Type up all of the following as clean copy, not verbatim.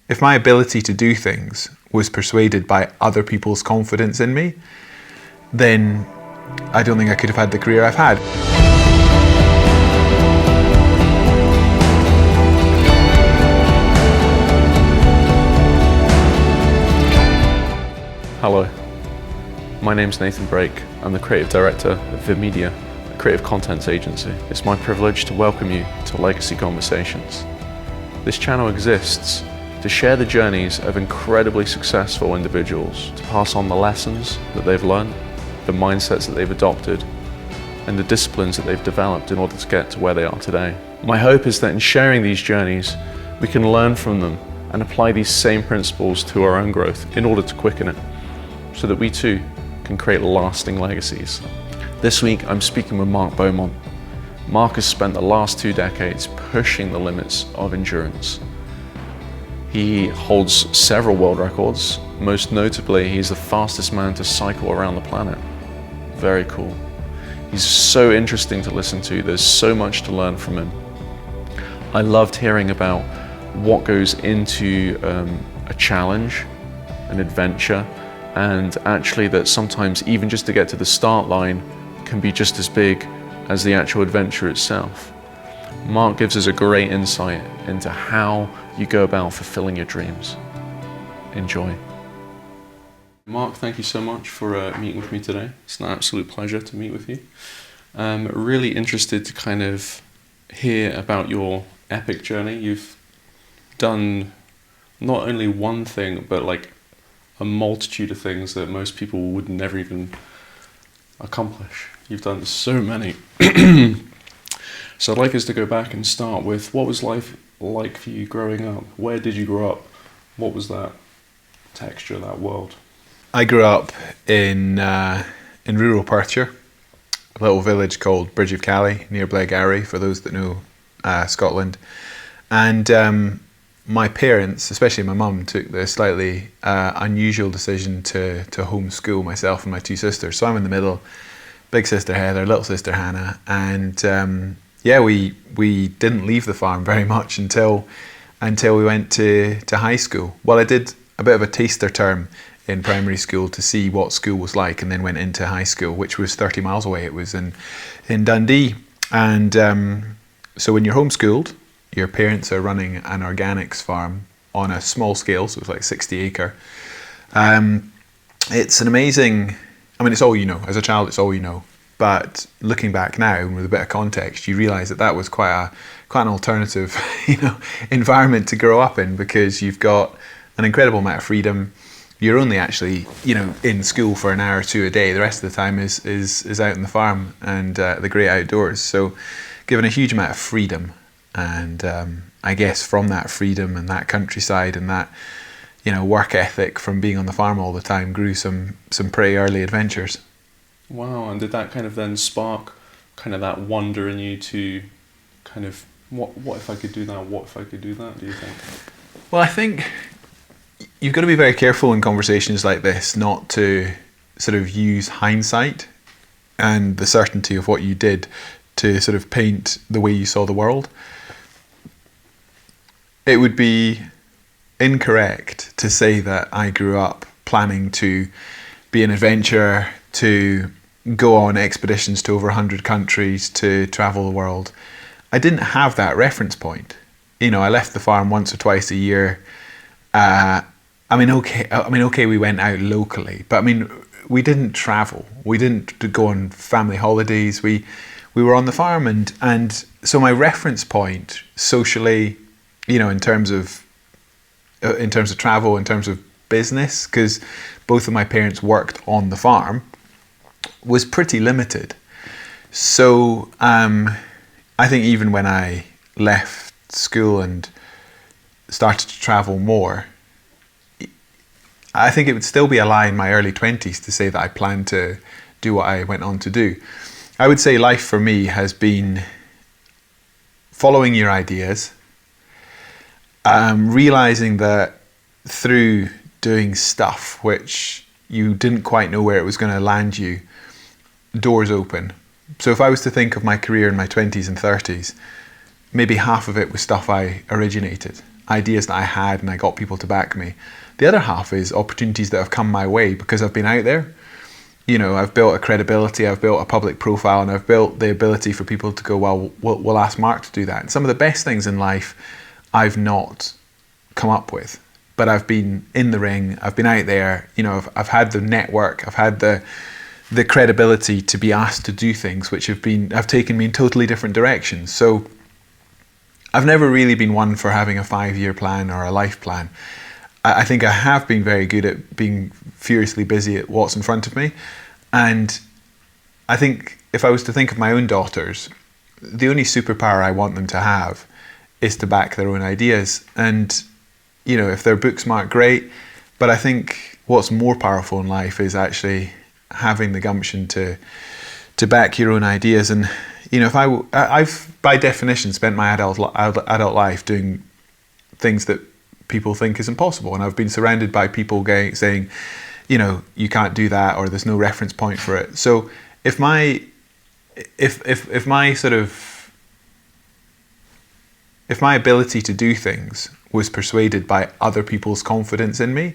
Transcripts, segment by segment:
if my ability to do things was persuaded by other people's confidence in me, then I don't think I could have had the career I've had. Hello, my name's Nathan Brake. I'm the creative director of VidMedia, a creative contents agency. It's my privilege to welcome you to Legacy Conversations. This channel exists to share the journeys of incredibly successful individuals, to pass on the lessons that they've learned, the mindsets that they've adopted, and the disciplines that they've developed in order to get to where they are today. My hope is that in sharing these journeys, we can learn from them and apply these same principles to our own growth in order to quicken it, so that we too can create lasting legacies. This week I'm speaking with Beaumont. Mark has spent the last 2 decades pushing the limits of endurance. He holds several world records. Most notably, he's the fastest man to cycle around the planet. Very cool. He's so interesting to listen to. There's so much to learn from him. I loved hearing about what goes into a challenge, an adventure, and actually that sometimes even just to get to the start line can be just as big as the actual adventure itself. Mark gives us a great insight into how you go about fulfilling your dreams. Enjoy. Mark, thank you so much for meeting with me today. It's an absolute pleasure to meet with you. I'm really interested to kind of hear about your epic journey. You've done not only one thing, but like a multitude of things that most people would never even accomplish. You've done so many. So I'd like us to go back and start with, what was life like for you growing up? Where did you grow up? What was that texture, that world? I grew up in rural Perthshire, a little village called Bridge of Cally near Blairgowrie, for those that know Scotland. And my parents, especially my mum, took the slightly unusual decision to homeschool myself and my 2 sisters. So I'm in the middle, big sister Heather, little sister Hannah, and we didn't leave the farm very much until we went to high school. Well, I did a bit of a taster term in primary school to see what school was like, and then went into high school, which was 30 miles away. It was in Dundee. And so when you're homeschooled, your parents are running an organics farm on a small scale, so it's like 60 acre. It's an amazing, it's all you know. As a child, it's all you know. But looking back now, and with a bit of context, you realise that was quite an alternative, environment to grow up in, because you've got an incredible amount of freedom. You're only actually, in school for an hour or 2 a day. The rest of the time is out on the farm and the great outdoors. So given a huge amount of freedom. And I guess from that freedom and that countryside and that, work ethic from being on the farm all the time grew some pretty early adventures. Wow, and did that kind of then spark kind of that wonder in you to kind of, what if I could do that, what if I could do that, do you think? Well, I think you've got to be very careful in conversations like this not to sort of use hindsight and the certainty of what you did to sort of paint the way you saw the world. It would be incorrect to say that I grew up planning to be an adventurer, to go on expeditions to over 100 countries, to travel the world. I didn't have that reference point. I left the farm once or twice a year. Okay, we went out locally, but we didn't travel. We didn't go on family holidays. We were on the farm, and so my reference point socially, in terms of travel, in terms of business, because both of my parents worked on the farm, was pretty limited. So I think even when I left school and started to travel more, I think it would still be a lie in my early 20s to say that I planned to do what I went on to do. I would say life for me has been following your ideas, realizing that through doing stuff which you didn't quite know where it was going to land you, doors open. So if I was to think of my career in my 20s and 30s, maybe half of it was stuff I originated, ideas that I had and I got people to back me. The other half is opportunities that have come my way because I've been out there. You know, I've built a credibility, I've built a public profile, and I've built the ability for people to go, well, we'll ask Mark to do that. And some of the best things in life I've not come up with, but I've been in the ring, I've been out there, you know, I've had the network, I've had the credibility to be asked to do things which have taken me in totally different directions. So I've never really been one for having a 5-year plan or a life plan. I think I have been very good at being furiously busy at what's in front of me. And I think if I was to think of my own daughters, the only superpower I want them to have is to back their own ideas. And, you know, if they're book smart, great. But I think what's more powerful in life is actually having the gumption to back your own ideas. And, you know, I've by definition spent my adult life doing things that people think is impossible, and I've been surrounded by people saying, you know, you can't do that, or there's no reference point for it. So if my ability to do things was persuaded by other people's confidence in me,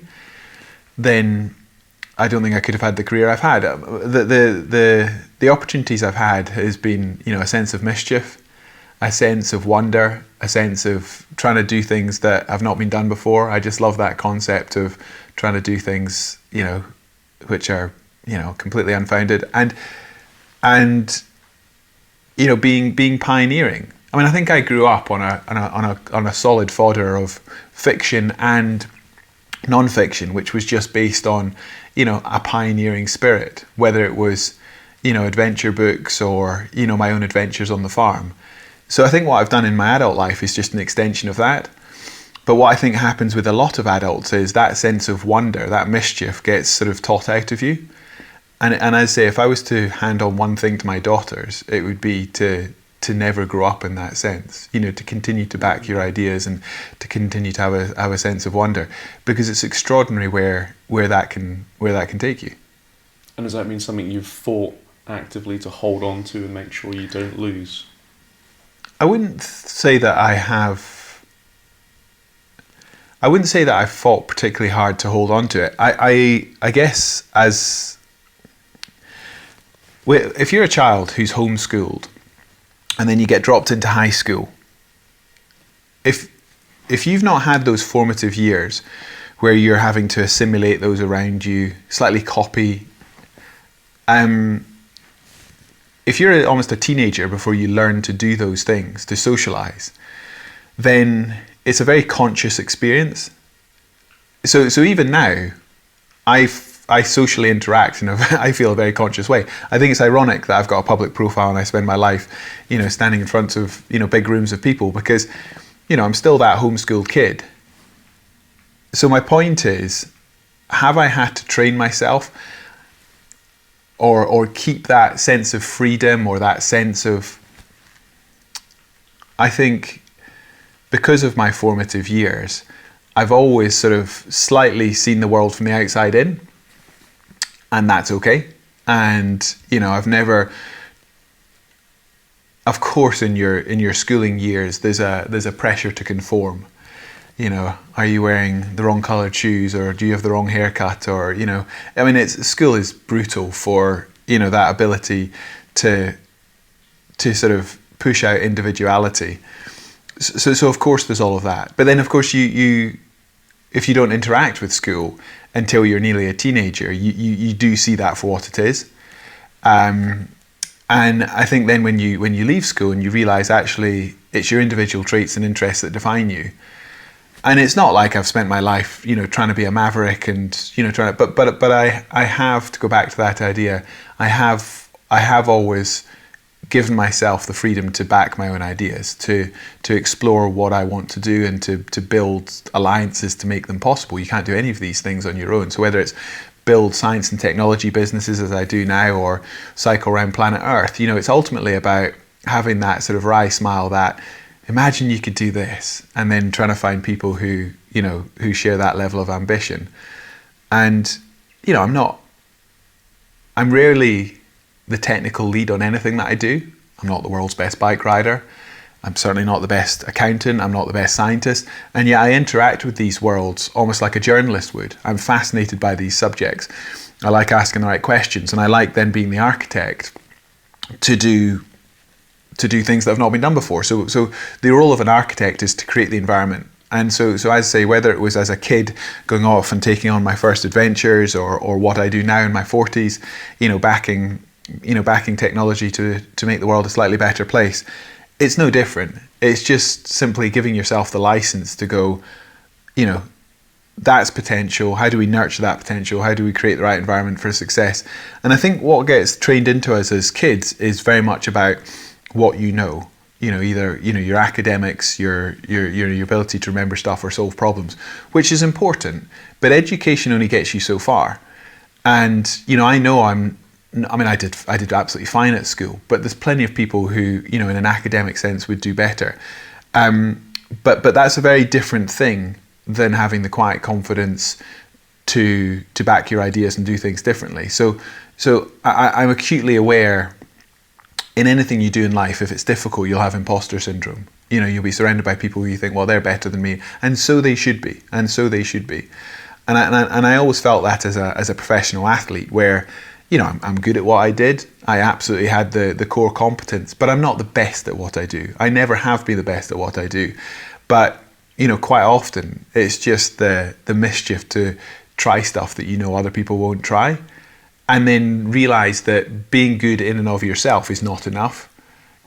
then I don't think I could have had the career I've had. The opportunities I've had has been, you know, a sense of mischief, a sense of wonder, a sense of trying to do things that have not been done before. I just love that concept of trying to do things, you know, which are, you know, completely unfounded, and you know, being pioneering. I mean, I think I grew up on a solid fodder of fiction and non-fiction, which was just based on, you know, a pioneering spirit, whether it was, you know, adventure books or, you know, my own adventures on the farm. So I think what I've done in my adult life is just an extension of that. But what I think happens with a lot of adults is that sense of wonder, that mischief gets sort of taught out of you. And I say, if I was to hand on one thing to my daughters, it would be to never grow up in that sense, you know, to continue to back your ideas and to continue to have a sense of wonder, because it's extraordinary where that can take you. And does that mean something you've fought actively to hold on to and make sure you don't lose? I wouldn't say that I've fought particularly hard to hold on to it. I guess if you're a child who's homeschooled and then you get dropped into high school, if you've not had those formative years where you're having to assimilate those around you, slightly copy, if you're almost a teenager before you learn to do those things, to socialize, then it's a very conscious experience. So even now, I socially interact in I feel a very conscious way. I think it's ironic that I've got a public profile and I spend my life, you know, standing in front of, you know, big rooms of people, because, you know, I'm still that homeschooled kid. So my point is, have I had to train myself or keep that sense of freedom or that sense of, I think because of my formative years, I've always sort of slightly seen the world from the outside in, and that's okay. And, you know, I've never, of course, in your schooling years, there's a pressure to conform. You know, are you wearing the wrong coloured shoes, or do you have the wrong haircut, or, you know, I mean, school is brutal for, you know, that ability to sort of push out individuality. So of course there's all of that. But then of course you if you don't interact with school until you're nearly a teenager, you do see that for what it is. And I think then when you leave school and you realise actually it's your individual traits and interests that define you. And it's not like I've spent my life, you know, trying to be a maverick and, you know, but I have, to go back to that idea, I have always given myself the freedom to back my own ideas, to explore what I want to do, and to build alliances to make them possible. You can't do any of these things on your own. So whether it's build science and technology businesses as I do now, or cycle around planet Earth, you know, it's ultimately about having that sort of wry smile that, imagine you could do this, and then trying to find people who, you know, who share that level of ambition. And, you know, I'm rarely the technical lead on anything that I do. I'm not the world's best bike rider. I'm certainly not the best accountant, I'm not the best scientist, and yet I interact with these worlds almost like a journalist would. I'm fascinated by these subjects. I like asking the right questions, and I like then being the architect to do things that have not been done before. So the role of an architect is to create the environment. And so as I say, whether it was as a kid going off and taking on my first adventures, or what I do now in my 40s, backing technology to make the world a slightly better place, it's no different. It's just simply giving yourself the license to go, that's potential. How do we nurture that potential? How do we create the right environment for success? And I think what gets trained into us as kids is very much about what you know. Either your academics, your ability to remember stuff or solve problems, which is important. But education only gets you so far. And I know I did absolutely fine at school, but there's plenty of people who, in an academic sense, would do better. But that's a very different thing than having the quiet confidence to back your ideas and do things differently. So I'm acutely aware, in anything you do in life, if it's difficult, you'll have imposter syndrome. You'll be surrounded by people who you think, well, they're better than me, and so they should be, and I always felt that as a professional athlete, where I'm good at what I did. I absolutely had the core competence, but I'm not the best at what I do. I never have been the best at what I do. But quite often it's just the mischief to try stuff that other people won't try, and then realize that being good in and of yourself is not enough.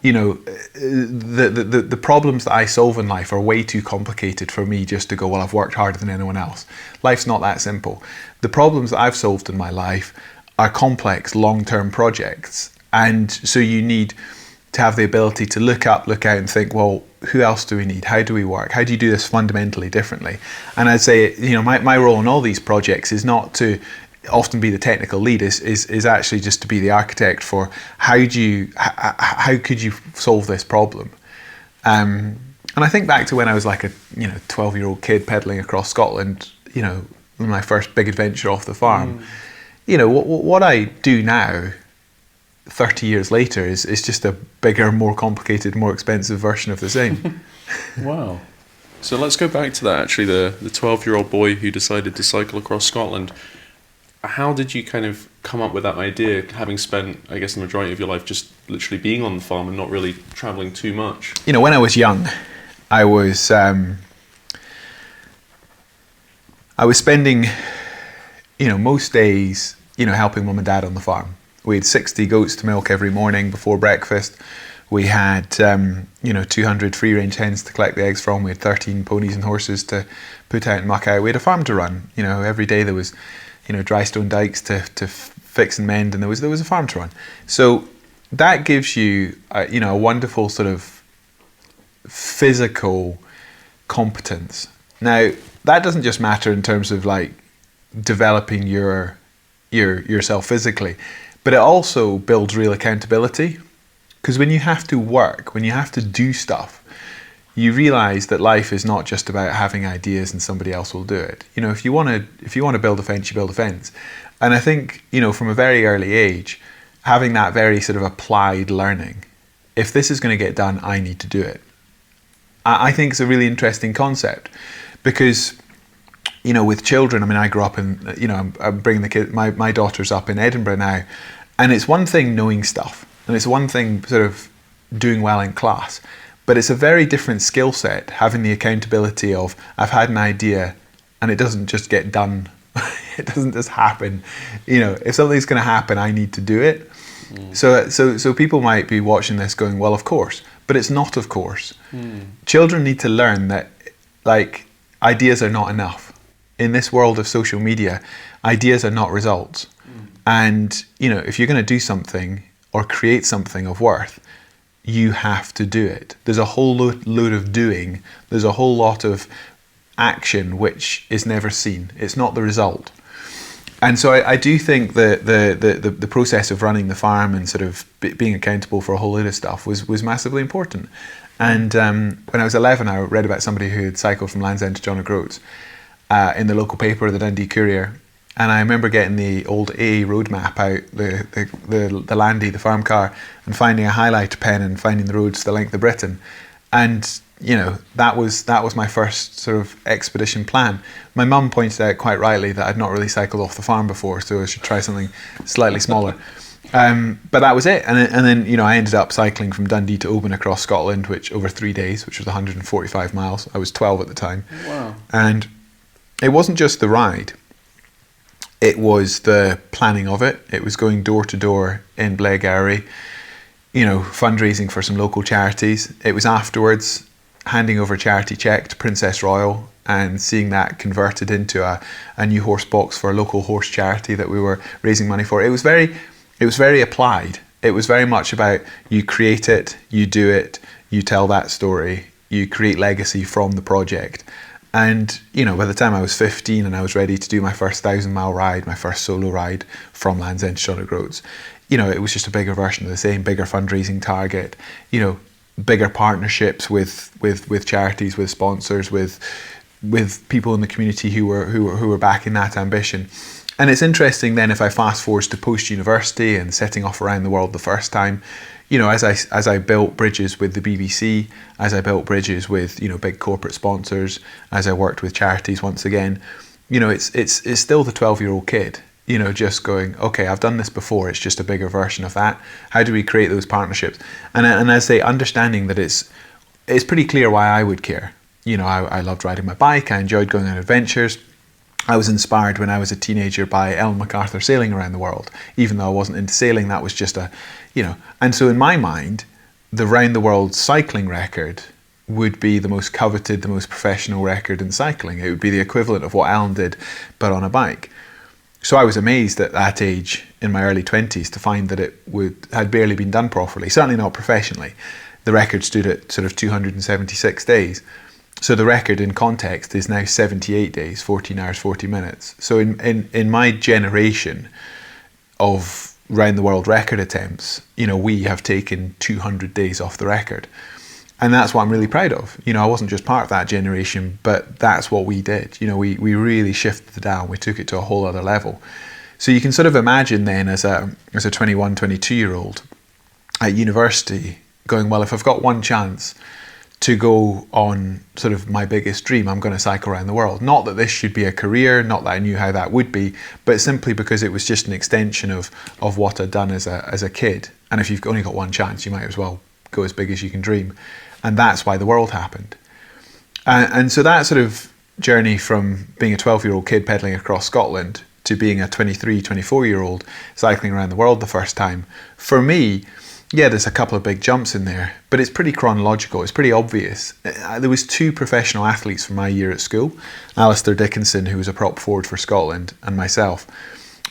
The problems that I solve in life are way too complicated for me just to go, well, I've worked harder than anyone else. Life's not that simple. The problems that I've solved in my life are complex, long-term projects. And so you need to have the ability to look out and think, well, who else do we need? How do we work? How do you do this fundamentally differently? And I'd say, my role in all these projects is not to often be the technical lead, is actually just to be the architect for how could you solve this problem? And I think back to when I was like a 12-year-old kid pedaling across Scotland, my first big adventure off the farm. What I do now, 30 years later, is just a bigger, more complicated, more expensive version of the same. Wow. So let's go back to that, actually, the 12-year-old boy who decided to cycle across Scotland. How did you kind of come up with that idea, having spent, I guess, the majority of your life just literally being on the farm and not really travelling too much? When I was young, I was spending, most days, helping mum and dad on the farm. We had 60 goats to milk every morning before breakfast. We had, 200 free-range hens to collect the eggs from. We had 13 ponies and horses to put out and muck out. We had a farm to run. Every day there was, dry stone dikes to fix and mend, and there was a farm to run. So that gives you, a wonderful sort of physical competence. Now, that doesn't just matter in terms of like developing yourself physically, but it also builds real accountability. Because when you have to work, when you have to do stuff, you realize that life is not just about having ideas and somebody else will do it. If you want to build a fence, you build a fence. And I think, from a very early age, having that very sort of applied learning, if this is going to get done, I need to do it. I think it's a really interesting concept, because with children, I grew up in, I'm bringing my daughters up in Edinburgh now, and it's one thing knowing stuff, and it's one thing sort of doing well in class, but it's a very different skill set, having the accountability of, I've had an idea, and it doesn't just get done. It doesn't just happen. If something's going to happen, I need to do it. So people might be watching this going, well, of course, but it's not of course. Children need to learn that, like, ideas are not enough. In this world of social media, ideas are not results. And, if you're going to do something or create something of worth, you have to do it. There's a whole load of doing. There's a whole lot of action which is never seen. It's not the result. And so I do think that the process of running the farm and sort of being accountable for a whole load of stuff was massively important. And when I was 11, I read about somebody who had cycled from Land's End to John O'Groats in the local paper, the Dundee Courier. And I remember getting the old A road map out, the Landy, the farm car, and finding a highlighter pen and finding the roads the length of Britain. And that was my first sort of expedition plan. My mum pointed out quite rightly that I'd not really cycled off the farm before, so I should try something slightly smaller. But that was it. And then I ended up cycling from Dundee to Oban across Scotland, which over 3 days, which was 145 miles. I was 12 at the time. Wow. And it wasn't just the ride. It was the planning of it. It was going door to door in Blairgowrie, fundraising for some local charities. It was afterwards handing over a charity cheque to Princess Royal and seeing that converted into a new horse box for a local horse charity that we were raising money for. It was very applied. It was very much about you create it, you do it, you tell that story, you create legacy from the project. And, by the time I was 15 and I was ready to do my first 1,000-mile ride, my first solo ride from Land's End to Shonnock Roads, it was just a bigger version of the same, bigger fundraising target, bigger partnerships with charities, with sponsors, with people in the community who were backing that ambition. And it's interesting then, if I fast forward to post-university and setting off around the world the first time, as I built bridges with the BBC, as I built bridges with big corporate sponsors, as I worked with charities once again, it's still the 12-year-old kid, just going, okay, I've done this before, it's just a bigger version of that. How do we create those partnerships? And I say, understanding that it's pretty clear why I would care. I loved riding my bike, I enjoyed going on adventures. I was inspired when I was a teenager by Ellen MacArthur sailing around the world. Even though I wasn't into sailing, that was just and so in my mind, the round the world cycling record would be the most coveted, the most professional record in cycling. It would be the equivalent of what Ellen did, but on a bike. So I was amazed at that age, in my early 20s, to find that it had barely been done properly, certainly not professionally. The record stood at sort of 276 days. So the record in context is now 78 days, 14 hours, 40 minutes. So in my generation of round the world record attempts, we have taken 200 days off the record. And that's what I'm really proud of. I wasn't just part of that generation, but that's what we did. We really shifted the dial. We took it to a whole other level. So you can sort of imagine then as a 21, 22-year-old at university going, well, if I've got one chance to go on sort of my biggest dream, I'm going to cycle around the world. Not that this should be a career, not that I knew how that would be, but simply because it was just an extension of what I'd done as a kid. And if you've only got one chance, you might as well go as big as you can dream. And that's why the world happened. And so that sort of journey from being a 12-year-old kid pedaling across Scotland to being a 23, 24-year-old cycling around the world the first time, for me, yeah, there's a couple of big jumps in there, but it's pretty chronological. It's pretty obvious. There was 2 professional athletes from my year at school, Alistair Dickinson, who was a prop forward for Scotland, and myself.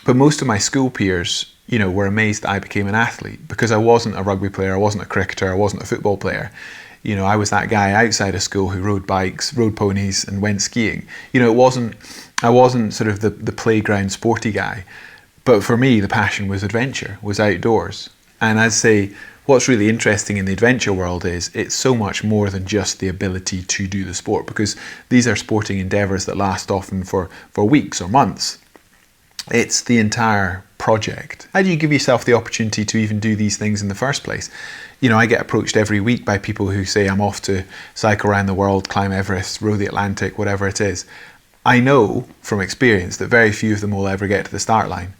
But most of my school peers, were amazed that I became an athlete because I wasn't a rugby player, I wasn't a cricketer, I wasn't a football player. I was that guy outside of school who rode bikes, rode ponies, and went skiing. I wasn't sort of the playground sporty guy. But for me, the passion was adventure, was outdoors. And I'd say what's really interesting in the adventure world is it's so much more than just the ability to do the sport, because these are sporting endeavours that last often for weeks or months. It's the entire project. How do you give yourself the opportunity to even do these things in the first place? I get approached every week by people who say, I'm off to cycle around the world, climb Everest, row the Atlantic, whatever it is. I know from experience that very few of them will ever get to the start line.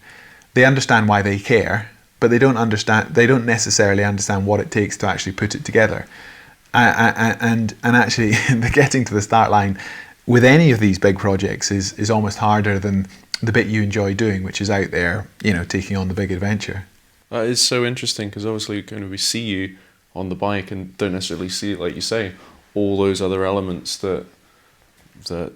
They understand why they care, but they don't necessarily understand what it takes to actually put it together. And actually, getting to the start line with any of these big projects is almost harder than the bit you enjoy doing, which is out there, taking on the big adventure. That is so interesting, because obviously we see you on the bike and don't necessarily see, like you say, all those other elements that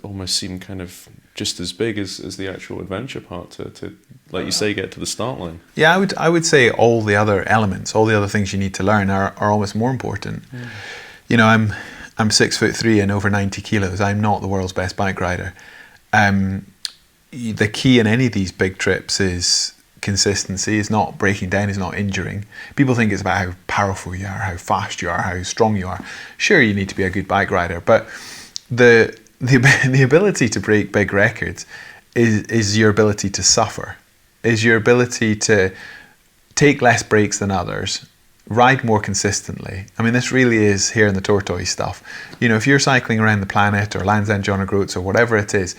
almost seem kind of just as big as the actual adventure part to like you say, get to the start line. Yeah, I would say all the other elements, all the other things you need to learn are almost more important. I'm 6'3" and over 90 kilos. I'm not the world's best bike rider. The key in any of these big trips is consistency, is not breaking down, is not injuring. People think it's about how powerful you are, how fast you are, how strong you are. Sure, you need to be a good bike rider, but the ability to break big records is your ability to suffer, is your ability to take less breaks than others ride more consistently. I mean, this really is here in the tortoise stuff. You know, if you're cycling around the planet or Land's End John O'Groats or whatever it is,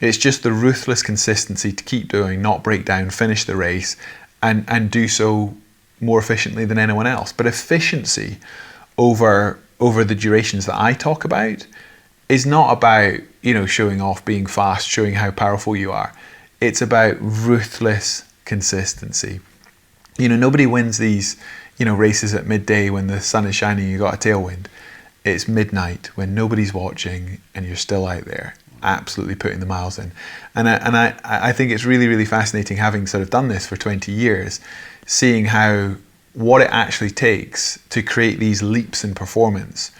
it's just the ruthless consistency to keep doing, not break down, finish the race, and do so more efficiently than anyone else. But efficiency over the durations that I talk about is not about, you know, showing off, being fast, showing how powerful you are. It's about ruthless consistency. You know, nobody wins these, you know, races at midday when the sun is shining and you got a tailwind. It's midnight when nobody's watching and you're still out there, absolutely putting the miles in. And I think it's really, really fascinating, having sort of done this for 20 years, seeing how what it actually takes to create these leaps in performance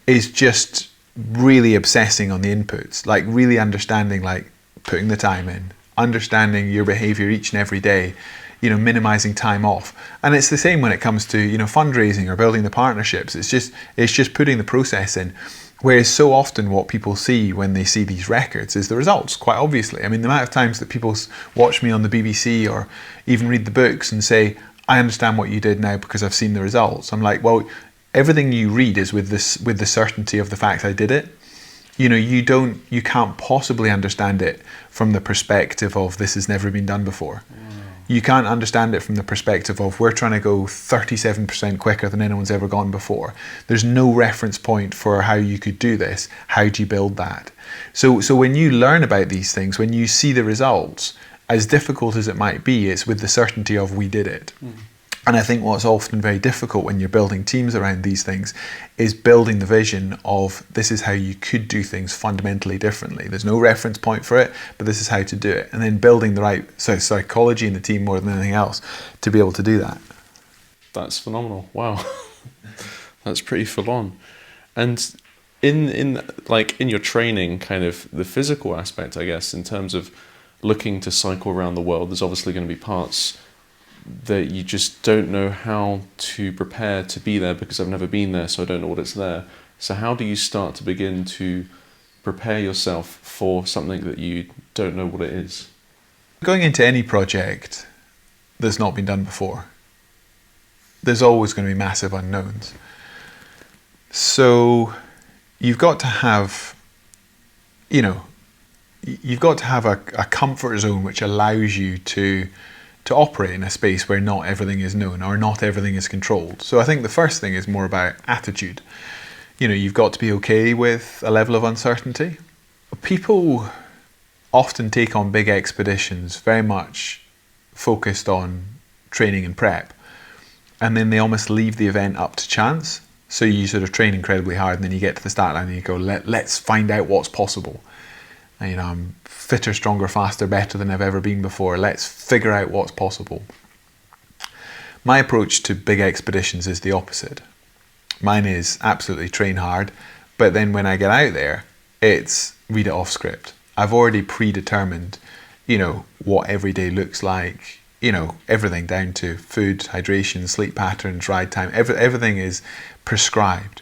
is just really obsessing on the inputs, like really understanding, like putting the time in, understanding your behavior each and every day, you know, minimizing time off. And it's the same when it comes to, you know, fundraising or building the partnerships. It's just putting the process in. Whereas so often what people see when they see these records is the results, quite obviously. I mean, the amount of times that people watch me on the BBC or even read the books and say, I understand what you did now because I've seen the results. I'm like, well, everything you read is with the certainty of the fact I did it. You know, you can't possibly understand it from the perspective of this has never been done before. You can't understand it from the perspective of we're trying to go 37% quicker than anyone's ever gone before. There's no reference point for how you could do this. How do you build that? So when you learn about these things, when you see the results, as difficult as it might be, it's with the certainty of we did it. And I think what's often very difficult when you're building teams around these things is building the vision of this is how you could do things fundamentally differently. There's no reference point for it, but this is how to do it. And then building the right psychology in the team more than anything else to be able to do that. That's phenomenal. Wow. That's pretty full on. And in your training, kind of the physical aspect, I guess, in terms of looking to cycle around the world, there's obviously going to be parts that you just don't know how to prepare to be there because I've never been there, so I don't know what it's there. So how do you start to begin to prepare yourself for something that you don't know what it is? Going into any project that's not been done before, there's always going to be massive unknowns. So you've got to have, you know, you've got to have a comfort zone which allows you to operate in a space where not everything is known or not everything is controlled. So I think the first thing is more about attitude. You know, you've got to be okay with a level of uncertainty. People often take on big expeditions very much focused on training and prep, and then they almost leave the event up to chance. So you sort of train incredibly hard and then you get to the start line and you go, let's find out what's possible. And, you know, I'm fitter, stronger, faster, better than I've ever been before. Let's figure out what's possible. My approach to big expeditions is the opposite. Mine is absolutely train hard, but then when I get out there, it's read it off script. I've already predetermined, you know, what every day looks like, you know, everything down to food, hydration, sleep patterns, ride time, everything is prescribed.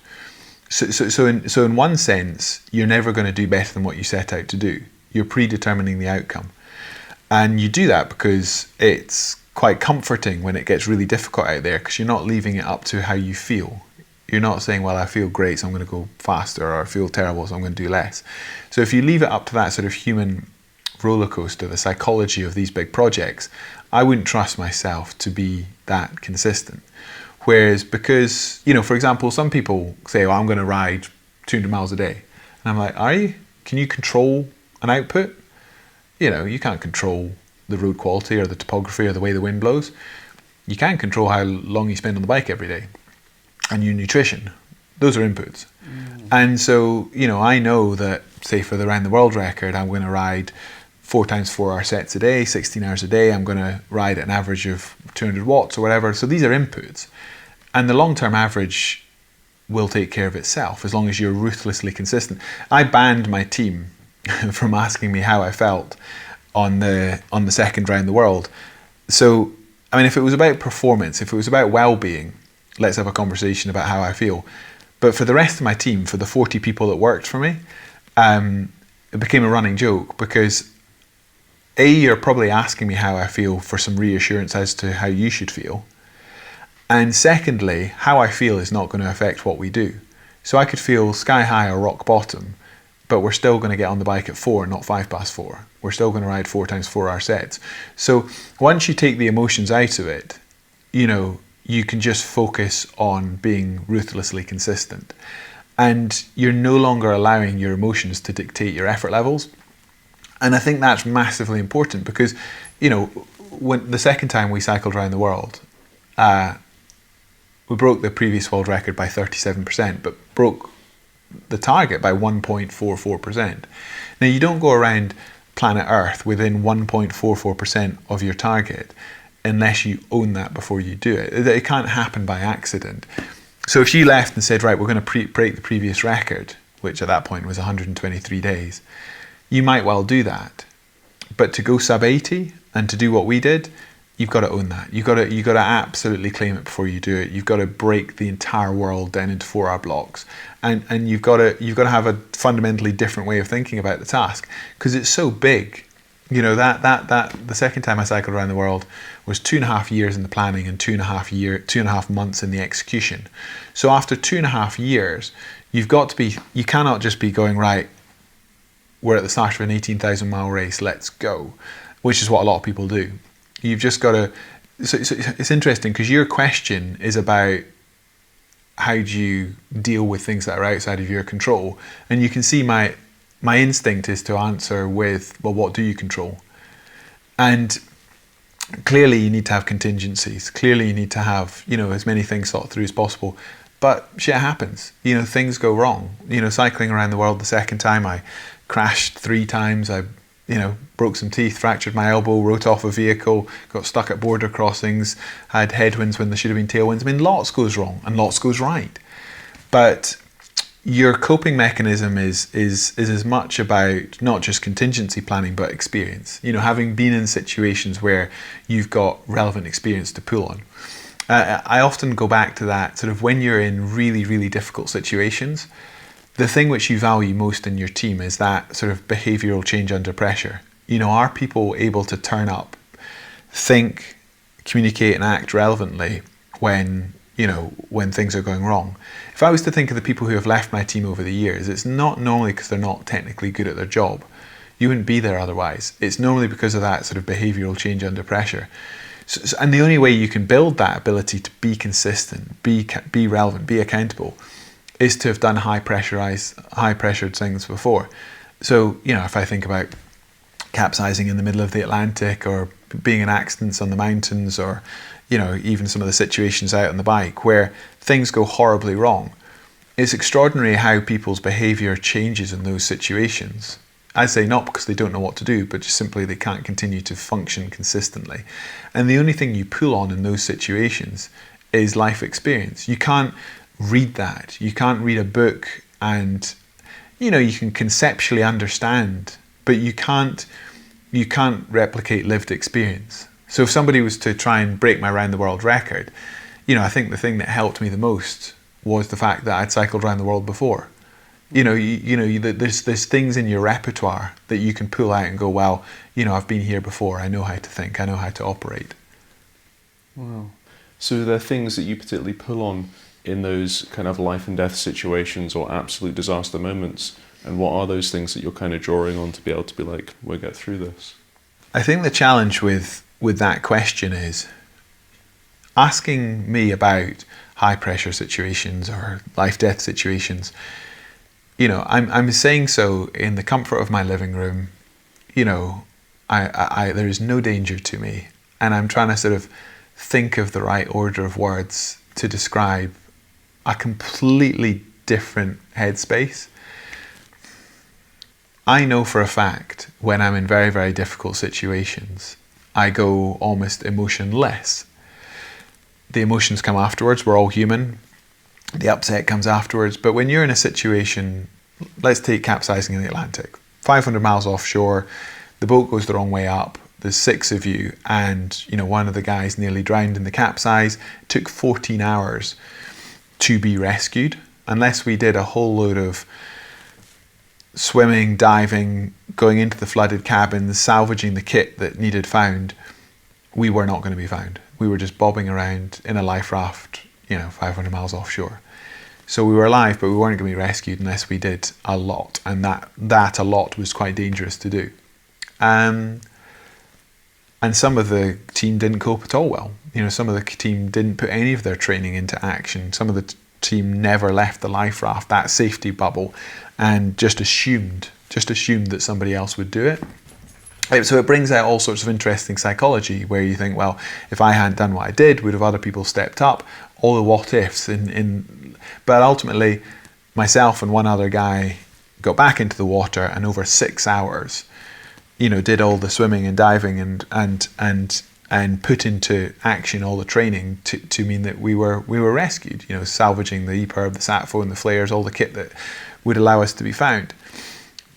So in one sense, you're never going to do better than what you set out to do. You're predetermining the outcome. And you do that because it's quite comforting when it gets really difficult out there, because you're not leaving it up to how you feel. You're not saying, well, I feel great, so I'm going to go faster, or I feel terrible, so I'm going to do less. So if you leave it up to that sort of human roller coaster, the psychology of these big projects, I wouldn't trust myself to be that consistent. Whereas because, you know, for example, some people say, I'm going to ride 200 miles a day. And I'm like, are you? Can you control an output? You know, you can't control the road quality or the topography or the way the wind blows. You can control how long you spend on the bike every day and your nutrition. Those are inputs. And so, you know, I know that, say, for the round the world record, I'm going to ride 4 times 4 hour sets a day, 16 hours a day. I'm going to ride at an average of 200 watts or whatever. So these are inputs. And the long-term average will take care of itself as long as you're ruthlessly consistent. I banned my team from asking me how I felt on the second round the world. So, I mean, if it was about performance, if it was about well-being, let's have a conversation about how I feel. But for the rest of my team, for the 40 people that worked for me, it became a running joke because A, you're probably asking me how I feel for some reassurance as to how you should feel. And secondly, how I feel is not going to affect what we do. So I could feel sky high or rock bottom, but we're still going to get on the bike at 4, not 4:05. We're still going to ride 4 times 4 hour sets. So once you take the emotions out of it, you can just focus on being ruthlessly consistent. And you're no longer allowing your emotions to dictate your effort levels. And I think that's massively important because, when the second time we cycled around the world, we broke the previous world record by 37%, but broke the target by 1.44%. Now, you don't go around planet Earth within 1.44% of your target unless you own that before you do it. It can't happen by accident. So if you left and said, right, we're going to break the previous record, which at that point was 123 days, you might well do that. But to go sub 80 and to do what we did, you've got to own that. You've got to absolutely claim it before you do it. You've got to break the entire world down into 4 hour blocks, and you've got to have a fundamentally different way of thinking about the task because it's so big. That the second time I cycled around the world was 2.5 years in the planning and 2.5 months in the execution. So after 2.5 years, you cannot just be going, right, we're at the start of an 18,000 mile race, let's go, which is what a lot of people do. You've just got to, so it's interesting because your question is about how do you deal with things that are outside of your control, and you can see my instinct is to answer with, well, what do you control? And clearly you need to have contingencies. Clearly you need to have, as many things thought through as possible. But shit happens. Things go wrong. Cycling around the world the second time, I crashed 3 times. I, broke some teeth, fractured my elbow, wrote off a vehicle, got stuck at border crossings, had headwinds when there should have been tailwinds. I mean, lots goes wrong and lots goes right. But your coping mechanism is as much about not just contingency planning, but experience. Having been in situations where you've got relevant experience to pull on. I often go back to that sort of when you're in really, really difficult situations, the thing which you value most in your team is that sort of behavioural change under pressure. Are people able to turn up, think, communicate and act relevantly when things are going wrong? If I was to think of the people who have left my team over the years, it's not normally because they're not technically good at their job. You wouldn't be there otherwise. It's normally because of that sort of behavioural change under pressure. And the only way you can build that ability to be consistent, be relevant, be accountable, is to have done high pressured things before. So, if I think about capsizing in the middle of the Atlantic or being in accidents on the mountains or, even some of the situations out on the bike where things go horribly wrong, it's extraordinary how people's behaviour changes in those situations. I say not because they don't know what to do, but just simply they can't continue to function consistently. And the only thing you pull on in those situations is life experience. You can't read that. You can't read a book and, you can conceptually understand, but you can't replicate lived experience. So if somebody was to try and break my round the world record, I think the thing that helped me the most was the fact that I'd cycled around the world before. There's things in your repertoire that you can pull out and go, well, I've been here before. I know how to think. I know how to operate. Wow. So are there things that you particularly pull on in those kind of life and death situations or absolute disaster moments? And what are those things that you're kind of drawing on to be able to be like, we'll get through this? I think the challenge with that question is asking me about high pressure situations or life-death situations. I'm saying so in the comfort of my living room. There is no danger to me, and I'm trying to sort of think of the right order of words to describe a completely different headspace. I know for a fact when I'm in very, very difficult situations, I go almost emotionless. The emotions come afterwards. We're all human. The upset comes afterwards. But when you're in a situation, let's take capsizing in the Atlantic, 500 miles offshore, the boat goes the wrong way up. There's 6 of you, and one of the guys nearly drowned in the capsize. It took 14 hours to be rescued, unless we did a whole load of swimming, diving, going into the flooded cabins, salvaging the kit that needed found. we were not going to be found. We were just bobbing around in a life raft, 500 miles offshore. So we were alive, but we weren't going to be rescued unless we did a lot, and that a lot was quite dangerous to do. And some of the team didn't cope at all well. Some of the team didn't put any of their training into action. Some of the team never left the life raft, that safety bubble, and just assumed that somebody else would do it. So it brings out all sorts of interesting psychology where you think, well, if I hadn't done what I did, would have other people stepped up? All the what ifs. But ultimately, myself and one other guy got back into the water, and over 6 hours, did all the swimming and diving and put into action all the training to mean that we were rescued. Salvaging the EPIRB, the SATFO, and the flares, all the kit that would allow us to be found.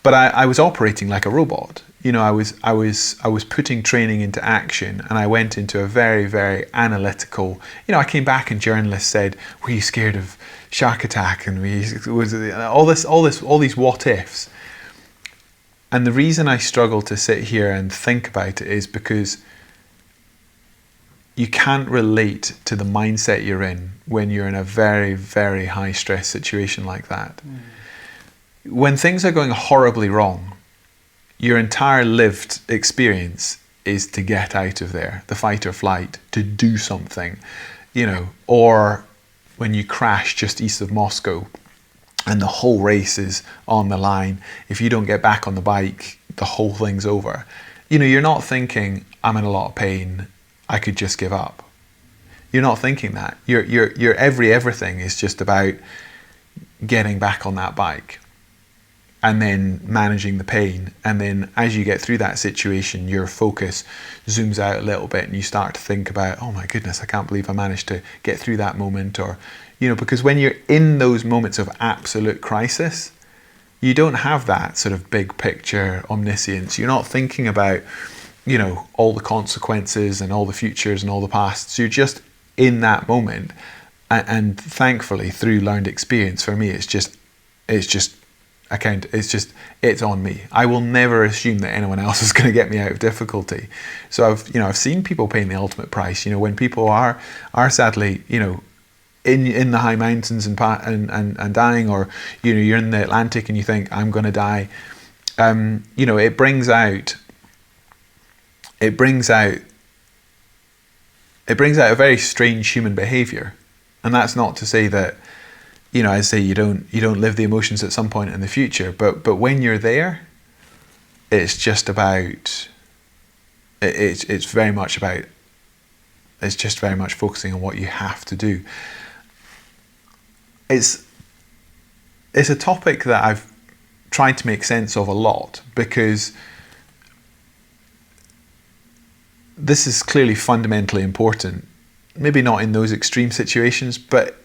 But I was operating like a robot. I was putting training into action, and I went into a very, very analytical. I came back and journalists said, "Were you scared of shark attack?" And all these what ifs. And the reason I struggle to sit here and think about it is because you can't relate to the mindset you're in when you're in a very, very high stress situation like that. When things are going horribly wrong, your entire lived experience is to get out of there, the fight or flight, to do something, or when you crash just east of Moscow and the whole race is on the line. If you don't get back on the bike, the whole thing's over. You're not thinking, I'm in a lot of pain, I could just give up. You're not thinking that. Your everything is just about getting back on that bike and then managing the pain. And then as you get through that situation, your focus zooms out a little bit and you start to think about, oh my goodness, I can't believe I managed to get through that moment. Or, because when you're in those moments of absolute crisis, you don't have that sort of big picture omniscience. You're not thinking about, all the consequences and all the futures and all the pasts. You're just in that moment. And thankfully, through learned experience, for me, it's on me. I will never assume that anyone else is going to get me out of difficulty. So I've seen people paying the ultimate price. When people are sadly, in the high mountains and dying, or you're in the Atlantic and you think I'm going to die. It brings out a very strange human behavior, and that's not to say that. I say you don't live the emotions at some point in the future, but when you're there, it's just about. It's very much focusing on what you have to do. It's a topic that I've tried to make sense of a lot, because this is clearly fundamentally important. Maybe not in those extreme situations, but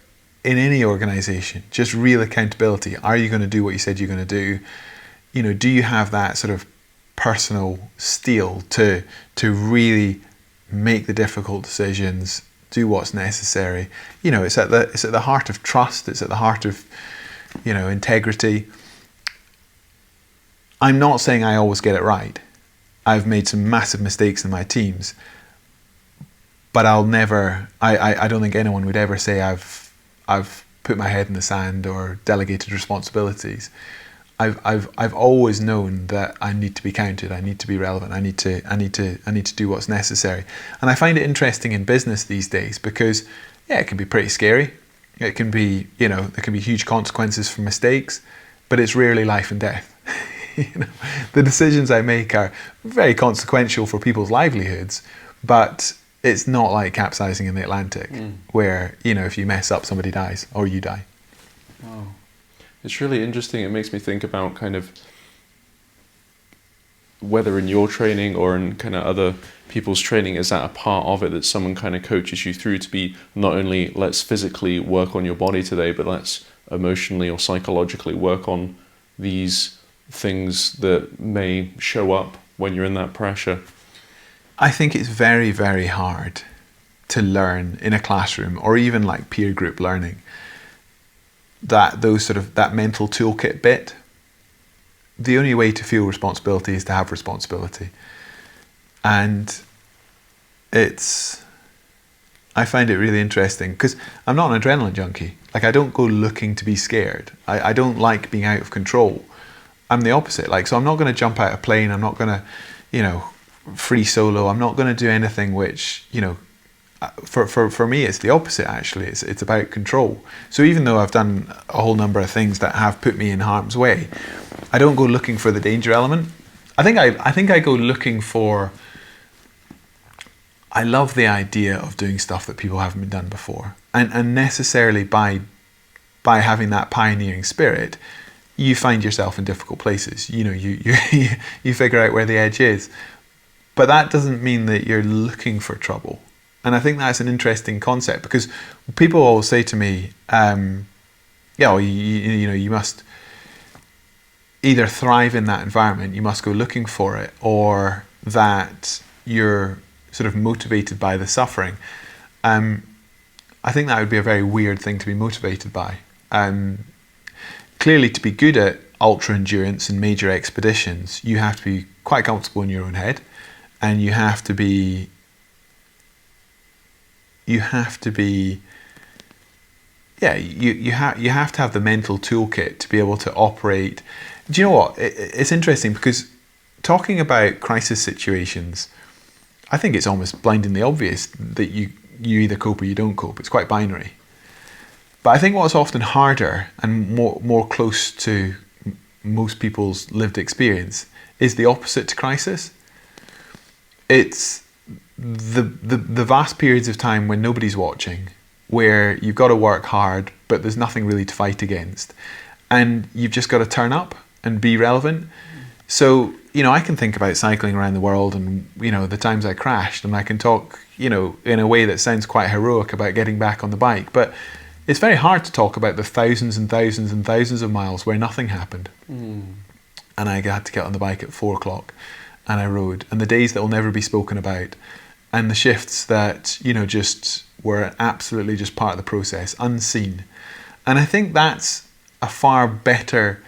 in any organisation, just real accountability. Are you going to do what you said you're going to do? Do you have that sort of personal steel to really make the difficult decisions, do what's necessary? It's at the heart of trust. It's at the heart of integrity. I'm not saying I always get it right. I've made some massive mistakes in my teams, but I don't think anyone would ever say I've put my head in the sand or delegated responsibilities. I've always known that I need to be counted. I need to be relevant. I need to do what's necessary. And I find it interesting in business these days because, it can be pretty scary. It can be, there can be huge consequences for mistakes, but it's rarely life and death. The decisions I make are very consequential for people's livelihoods, but it's not like capsizing in the Atlantic, where, if you mess up, somebody dies or you die. Wow. It's really interesting. It makes me think about kind of whether in your training or in kind of other people's training, is that a part of it that someone kind of coaches you through to be not only let's physically work on your body today, but let's emotionally or psychologically work on these things that may show up when you're in that pressure? I think it's very, very hard to learn in a classroom or even like peer group learning that mental toolkit bit. The only way to feel responsibility is to have responsibility. And I find it really interesting because I'm not an adrenaline junkie. Like, I don't go looking to be scared. I don't like being out of control. I'm the opposite. Like, so I'm not going to jump out a plane. I'm not going to, free solo. I'm not going to do anything which, for me, it's the opposite, actually. It's about control. So even though I've done a whole number of things that have put me in harm's way, I don't go looking for the danger element. I think I go looking for... I love the idea of doing stuff that people haven't been done before. And necessarily by having that pioneering spirit, you find yourself in difficult places. You figure out where the edge is. But that doesn't mean that you're looking for trouble. And I think that's an interesting concept, because people always say to me, you must either thrive in that environment, you must go looking for it, or that you're sort of motivated by the suffering. I think that would be a very weird thing to be motivated by. Clearly, to be good at ultra endurance and major expeditions, you have to be quite comfortable in your own head, and you have to have to have the mental toolkit to be able to operate. Do you know what? It's interesting, because talking about crisis situations, I think it's almost blindingly obvious that you either cope or you don't cope. It's quite binary. But I think what's often harder and more close to most people's lived experience is the opposite to crisis. It's the vast periods of time when nobody's watching, where you've got to work hard, but there's nothing really to fight against. And you've just got to turn up and be relevant. So, I can think about cycling around the world and, the times I crashed, and I can talk, in a way that sounds quite heroic about getting back on the bike. But it's very hard to talk about the thousands and thousands and thousands of miles where nothing happened. And I had to get on the bike at 4:00 and I rode. And the days that will never be spoken about, and the shifts that, just were absolutely just part of the process, unseen. And I think that's a far better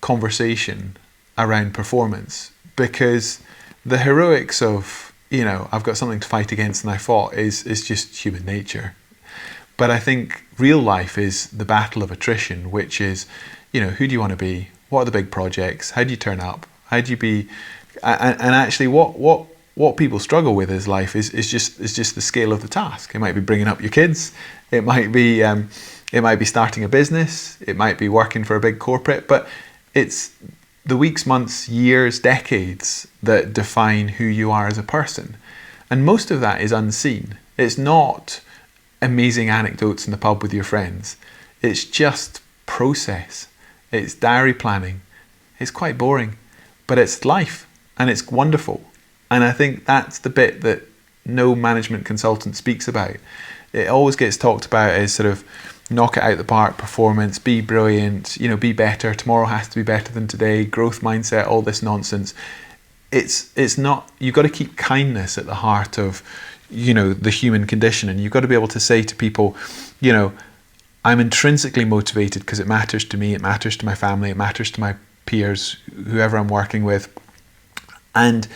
conversation around performance, because the heroics of, I've got something to fight against and I fought is just human nature. But I think real life is the battle of attrition, which is, who do you want to be? What are the big projects? How do you turn up? How do you be? And actually what people struggle with is life is just the scale of the task. It might be bringing up your kids. It might be starting a business. It might be working for a big corporate. But it's the weeks, months, years, decades that define who you are as a person. And most of that is unseen. It's not amazing anecdotes in the pub with your friends. It's just process. It's diary planning. It's quite boring, but it's life, and it's wonderful. And I think that's the bit that no management consultant speaks about. It always gets talked about as sort of knock it out the park performance, be brilliant, be better, tomorrow has to be better than today, growth mindset, all this nonsense. It's not, you've got to keep kindness at the heart of, the human condition. And you've got to be able to say to people, I'm intrinsically motivated because it matters to me, it matters to my family, it matters to my peers, whoever I'm working with. And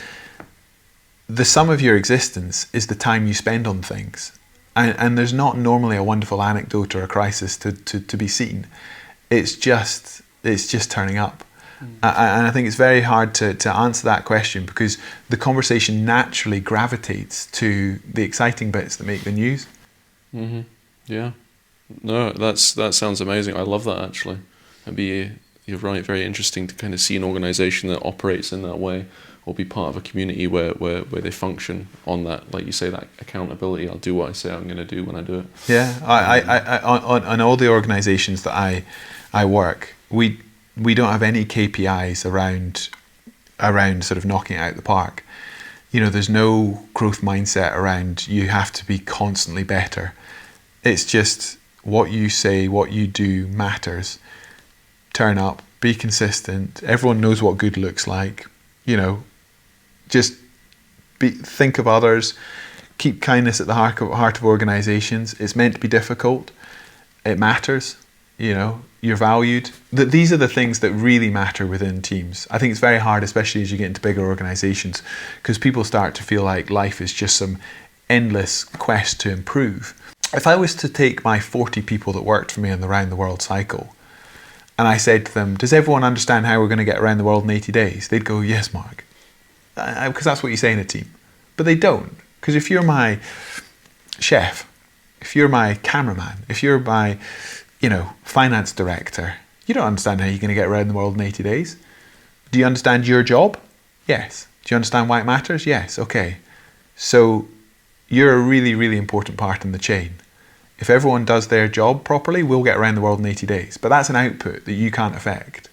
the sum of your existence is the time you spend on things. And there's not normally a wonderful anecdote or a crisis to be seen. It's just turning up. And I think it's very hard to answer that question, because the conversation naturally gravitates to the exciting bits that make the news. Mm-hmm. Yeah. No, that sounds amazing. I love that, actually. You're right, very interesting to kind of see an organisation that operates in that way, or be part of a community where they function on that, like you say, that accountability. I'll do what I say I'm going to do when I do it. Yeah, I on all the organisations that I work, we don't have any KPIs around sort of knocking it out the park. There's no growth mindset around you have to be constantly better. It's just what you say, what you do matters. Turn up, be consistent. Everyone knows what good looks like. Just think of others. Keep kindness at the heart of organisations. It's meant to be difficult. It matters. You're valued. These are the things that really matter within teams. I think it's very hard, especially as you get into bigger organisations, because people start to feel like life is just some endless quest to improve. If I was to take my 40 people that worked for me on the round the world cycle, and I said to them, does everyone understand how we're going to get around the world in 80 days? They'd go, yes, Mark. Because that's what you say in a team. But they don't. Because if you're my chef, if you're my cameraman, if you're my, finance director, you don't understand how you're going to get around the world in 80 days. Do you understand your job? Yes. Do you understand why it matters? Yes. Okay. So you're a really, really important part in the chain. If everyone does their job properly, we'll get around the world in 80 days. But that's an output that you can't affect.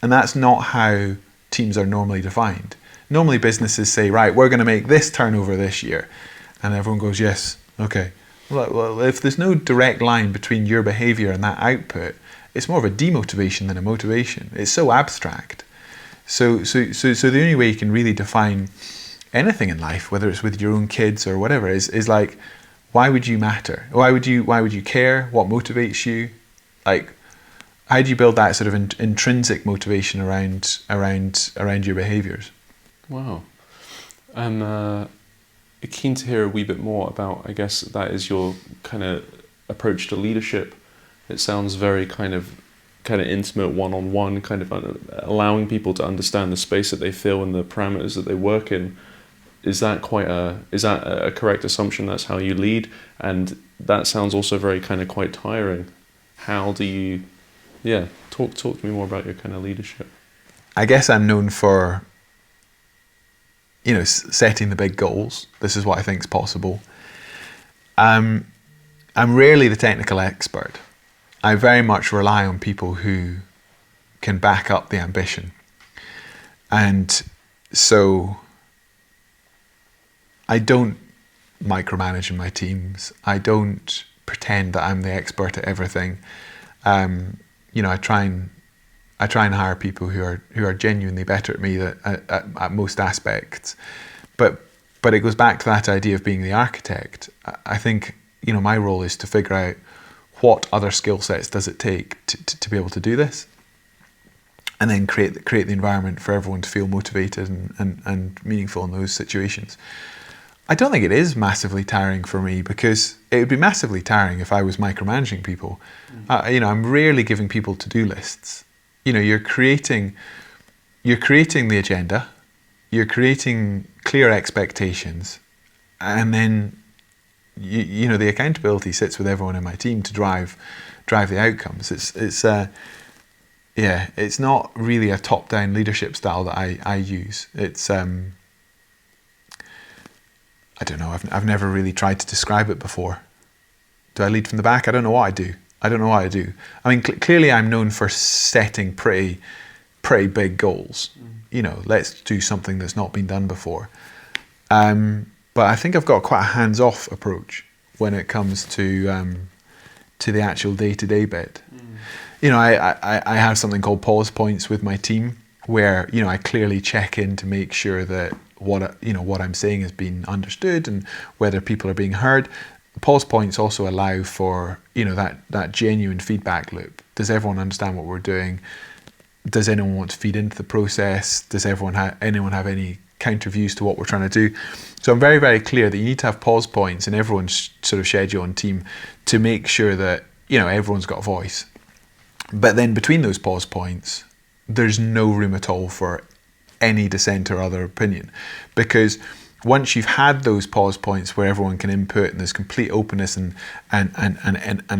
And that's not how teams are normally defined. Normally businesses say, right, we're going to make this turnover this year. And everyone goes, yes, okay. Well, if there's no direct line between your behavior and that output, it's more of a demotivation than a motivation. It's so abstract. So the only way you can really define anything in life, whether it's with your own kids or whatever, is like, why would you matter? Why would you care? What motivates you? Like, how do you build that sort of intrinsic motivation around your behaviours? Wow. And keen to hear a wee bit more about, I guess, that is your kind of approach to leadership. It sounds very kind of intimate, one-on-one, kind of allowing people to understand the space that they feel and the parameters that they work in. Is that a correct assumption? That's how you lead, and that sounds also very quite tiring. How do you, talk to me more about your kind of leadership? I guess I'm known for, setting the big goals. This is what I think is possible. I'm rarely the technical expert. I very much rely on people who can back up the ambition, and so I don't micromanage in my teams. I don't pretend that I'm the expert at everything. I try and hire people who are genuinely better at me at most aspects. But it goes back to that idea of being the architect. I think my role is to figure out what other skill sets does it take to be able to do this, and then create the environment for everyone to feel motivated and meaningful in those situations. I don't think it is massively tiring for me, because it would be massively tiring if I was micromanaging people. I'm rarely giving people to-do lists. You're creating the agenda, you're creating clear expectations, and then the accountability sits with everyone in my team to drive the outcomes. It's not really a top-down leadership style that I use. It's I don't know. I've never really tried to describe it before. Do I lead from the back? I don't know what I do. I mean, clearly I'm known for setting pretty big goals. Let's do something that's not been done before. But I think I've got quite a hands-off approach when it comes to the actual day-to-day bit. I have something called pause points with my team, where I clearly check in to make sure that what I'm saying has been understood and whether people are being heard. Pause points also allow for that genuine feedback loop. Does everyone understand what we're doing? Does anyone want to feed into the process? Does anyone have any counter views to what we're trying to do? So I'm very, very clear that you need to have pause points in everyone's sort of schedule and team to make sure that everyone's got a voice. But then between those pause points, there's no room at all for any dissent or other opinion, because once you've had those pause points where everyone can input and there's complete openness and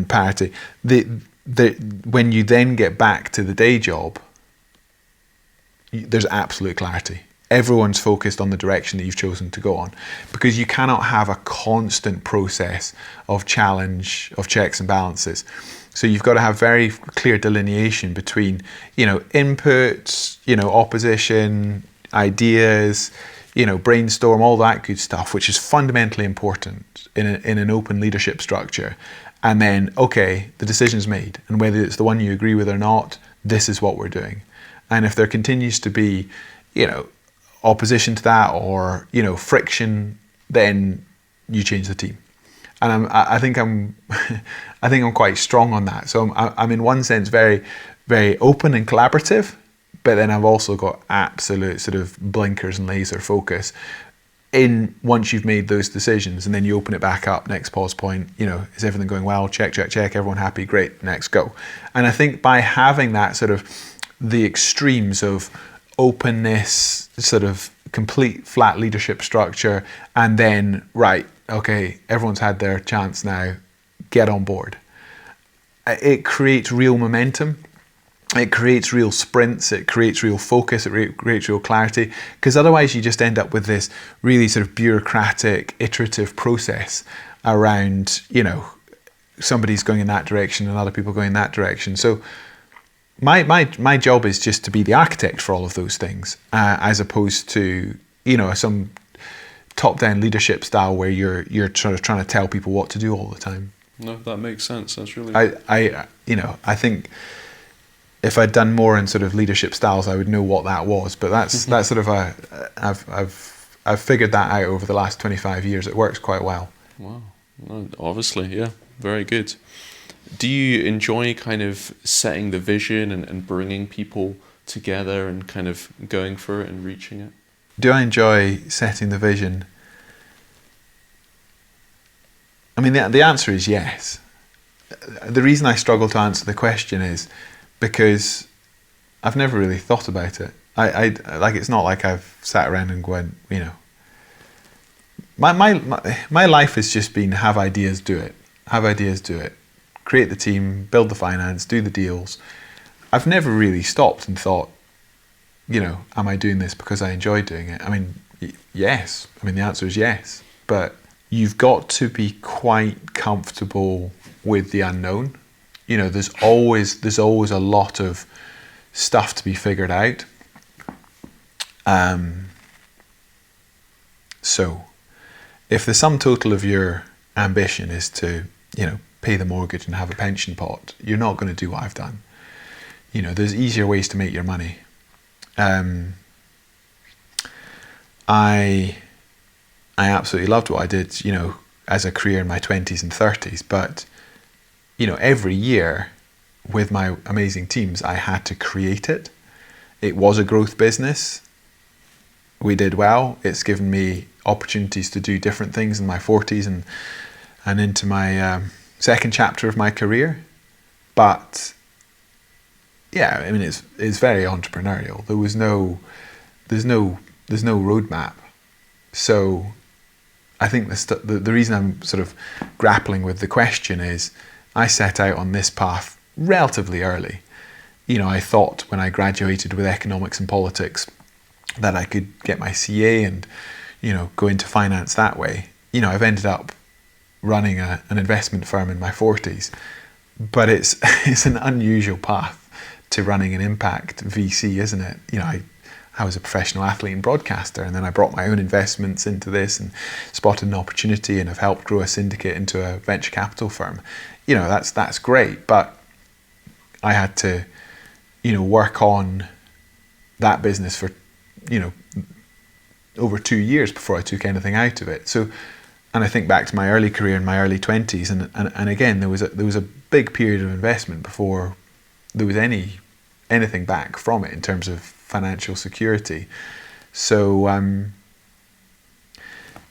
parity, when you then get back to the day job, there's absolute clarity. Everyone's focused on the direction that you've chosen to go on, because you cannot have a constant process of challenge, of checks and balances. So you've got to have very clear delineation between, inputs, opposition, ideas, brainstorm, all that good stuff, which is fundamentally important in an open leadership structure. And then, okay, the decision's made, and whether it's the one you agree with or not, this is what we're doing. And if there continues to be, opposition to that or, friction, then you change the team. And I think I'm quite strong on that. So I'm in one sense very, very open and collaborative, but then I've also got absolute sort of blinkers and laser focus in once you've made those decisions, and then you open it back up, next pause point, is everything going well? Check, check, check, everyone happy, great, next go. And I think by having that sort of the extremes of openness, sort of complete flat leadership structure, and then, right, okay, everyone's had their chance now, get on board. It creates real momentum. It creates real sprints, it creates real focus, it creates real clarity, because otherwise you just end up with this really sort of bureaucratic, iterative process around, somebody's going in that direction and other people going in that direction. So my job is just to be the architect for all of those things, as opposed to, some top-down leadership style where you're sort of trying to tell people what to do all the time. No, that makes sense. That's really... I think if I'd done more in sort of leadership styles, I would know what that was. But that's sort of I've figured that out over the last 25 years. It works quite well. Wow. No, obviously, yeah, very good. Do you enjoy kind of setting the vision and bringing people together and kind of going for it and reaching it? Do I enjoy setting the vision? I mean, the answer is yes. The reason I struggle to answer the question is because I've never really thought about it. I like, it's not like I've sat around and gone, my life has just been have ideas, do it. Create the team, build the finance, do the deals. I've never really stopped and thought, am I doing this because I enjoy doing it? I mean, yes. I mean, the answer is yes. But you've got to be quite comfortable with the unknown. There's always a lot of stuff to be figured out. So if the sum total of your ambition is to, pay the mortgage and have a pension pot, you're not going to do what I've done. There's easier ways to make your money. I absolutely loved what I did, as a career in my 20s and 30s, but every year with my amazing teams, I had to create it. It was a growth business. We did well. It's given me opportunities to do different things in my 40s and into my second chapter of my career. But yeah, I mean, it's very entrepreneurial. There's no roadmap. So I think the reason I'm sort of grappling with the question is I set out on this path relatively early. I thought when I graduated with economics and politics that I could get my CA and, go into finance that way. I've ended up running an investment firm in my 40s, but it's an unusual path to running an impact VC, isn't it? I was a professional athlete and broadcaster, and then I brought my own investments into this and spotted an opportunity and have helped grow a syndicate into a venture capital firm. That's great, but I had to, work on that business for, over 2 years before I took anything out of it. So, and I think back to my early career in my early 20s, and again there was a big period of investment before there was anything back from it in terms of financial security. So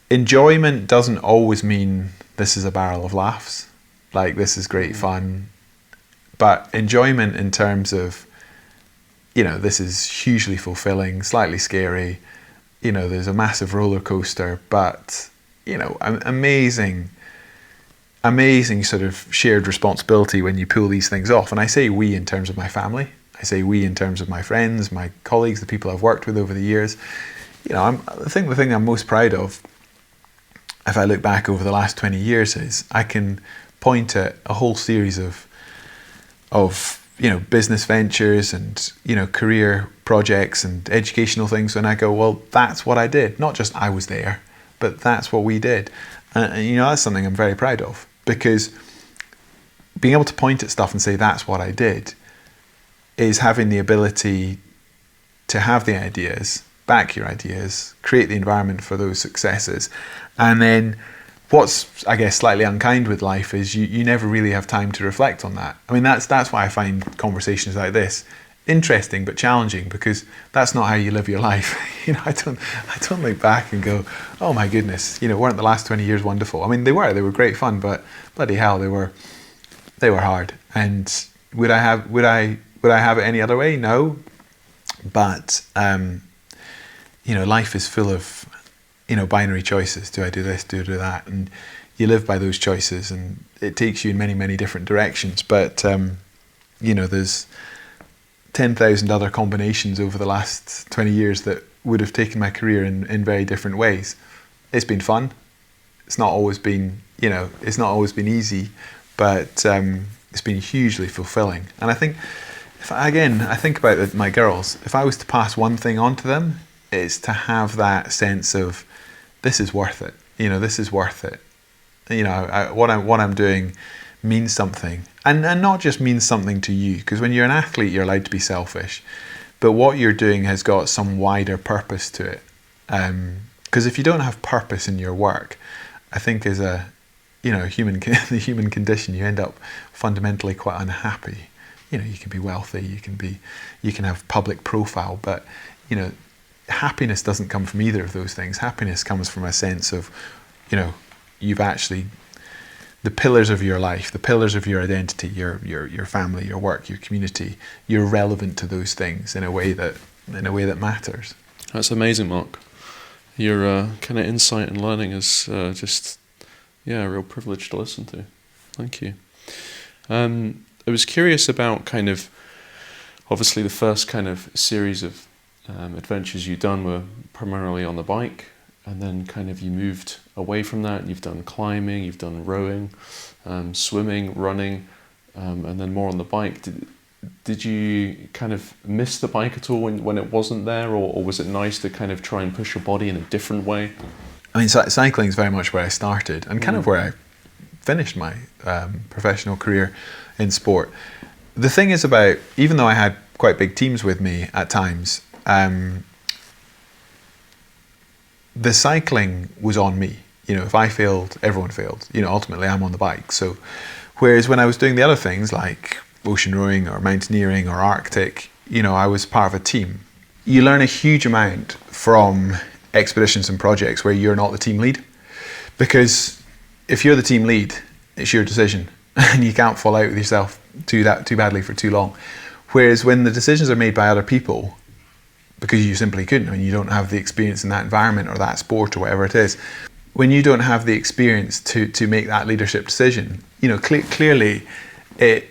enjoyment doesn't always mean this is a barrel of laughs, like this is great fun, but enjoyment in terms of, this is hugely fulfilling, slightly scary, there's a massive roller coaster, but amazing sort of shared responsibility when you pull these things off. And I say we in terms of my family. I say we in terms of my friends, my colleagues, the people I've worked with over the years. I think the thing I'm most proud of, if I look back over the last 20 years, is I can point at a whole series of business ventures and career projects and educational things, and I go, well, that's what I did. Not just I was there, but that's what we did. And that's something I'm very proud of, because being able to point at stuff and say that's what I did is having the ability to have the ideas, back your ideas, create the environment for those successes. And then what's, I guess, slightly unkind with life is you never really have time to reflect on that. I mean, that's why I find conversations like this interesting but challenging, because that's not how you live your life. I don't look back and go, oh my goodness, weren't the last 20 years wonderful? I mean, they were great fun, but bloody hell, they were hard. And would I have it any other way? No. But life is full of binary choices. Do I do this? Do I do that? And you live by those choices, and it takes you in many, many different directions. But there's 10,000 other combinations over the last 20 years that would have taken my career in very different ways. It's been fun. It's not always been easy, but it's been hugely fulfilling. And I think, I think about my girls, if I was to pass one thing on to them, it's to have that sense of, this is worth it. This is worth it. What I'm doing means something, and not just means something to you, because when you're an athlete, you're allowed to be selfish, but what you're doing has got some wider purpose to it. Because if you don't have purpose in your work, I think as a the human condition, you end up fundamentally quite unhappy. You can be wealthy, you can have public profile, but happiness doesn't come from either of those things. Happiness comes from a sense of, you've actually, the pillars of your life, the pillars of your identity, your family, your work, your community, you're relevant to those things in a way that matters. That's amazing, Mark. Your kind of insight and learning is just a real privilege to listen to. Thank you. I was curious about kind of, obviously the first kind of series of adventures you've done were primarily on the bike, and then kind of you moved away from that. You've done climbing, you've done rowing, swimming, running, and then more on the bike. Did you kind of miss the bike at all when it wasn't there, or was it nice to kind of try and push your body in a different way? I mean, cycling is very much where I started, and kind of where I finished my professional career in sport. The thing is about, even though I had quite big teams with me at times, the cycling was on me. If I failed, everyone failed. Ultimately I'm on the bike. So, whereas when I was doing the other things like ocean rowing or mountaineering or Arctic, I was part of a team. You learn a huge amount from expeditions and projects where you're not the team lead, because if you're the team lead, it's your decision, and you can't fall out with yourself too badly for too long. Whereas when the decisions are made by other people, because you simply couldn't, I mean, you don't have the experience in that environment or that sport or whatever it is, when you don't have the experience to make that leadership decision, clearly it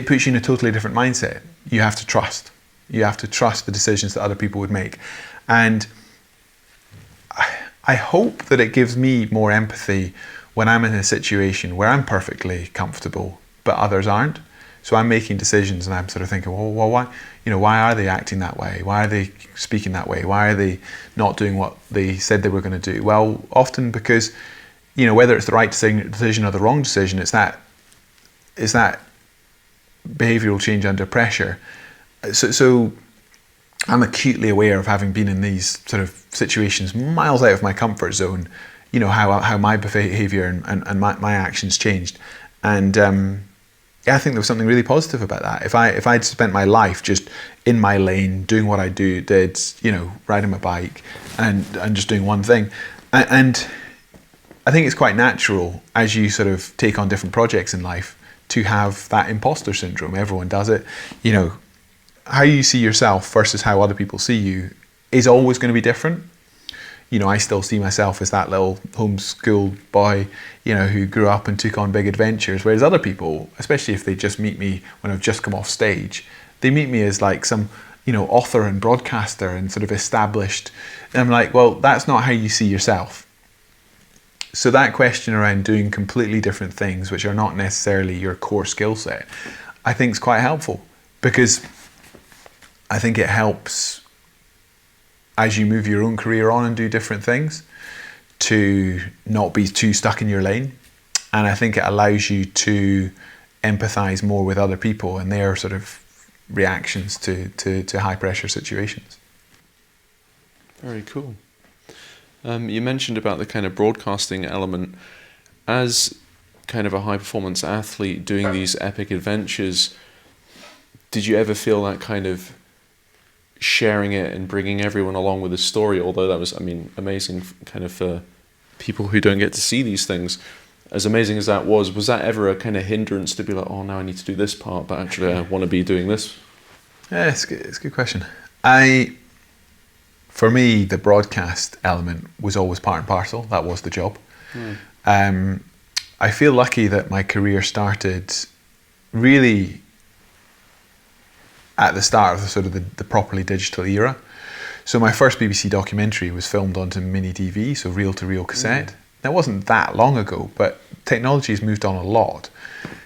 puts you in a totally different mindset. You have to trust. You have to trust the decisions that other people would make. And I hope that it gives me more empathy when I'm in a situation where I'm perfectly comfortable, but others aren't. So I'm making decisions and I'm sort of thinking, well, why are they acting that way? Why are they speaking that way? Why are they not doing what they said they were going to do? Well, often because, whether it's the right decision or the wrong decision, it's that behavioural change under pressure. So I'm acutely aware of, having been in these sort of situations miles out of my comfort zone, how my behaviour and my actions changed. And I think there was something really positive about that. If I'd spent my life just in my lane, doing what I did, riding my bike and just doing one thing, and I think it's quite natural as you sort of take on different projects in life to have that imposter syndrome. Everyone does it. How you see yourself versus how other people see you is always going to be different. I still see myself as that little homeschooled boy, who grew up and took on big adventures. Whereas other people, especially if they just meet me when I've just come off stage, they meet me as like some, author and broadcaster and sort of established. And I'm like, well, that's not how you see yourself. So that question around doing completely different things, which are not necessarily your core skill set, I think is quite helpful, because I think it helps as you move your own career on and do different things to not be too stuck in your lane. And I think it allows you to empathize more with other people and their sort of reactions to high pressure situations. Very cool. You mentioned about the kind of broadcasting element. As kind of a high performance athlete doing these epic adventures, did you ever feel that kind of sharing it and bringing everyone along with the story, although that was, I mean, amazing kind of for people who don't get to see these things, as amazing as that was that ever a kind of hindrance to be like, oh, now I need to do this part, but actually I want to be doing this? Yeah, it's a good question. For me, the broadcast element was always part and parcel. That was the job. I feel lucky that my career started really at the start of the sort of the properly digital era. So my first BBC documentary was filmed onto mini DV, so reel-to-reel cassette. That wasn't that long ago, but technology has moved on a lot.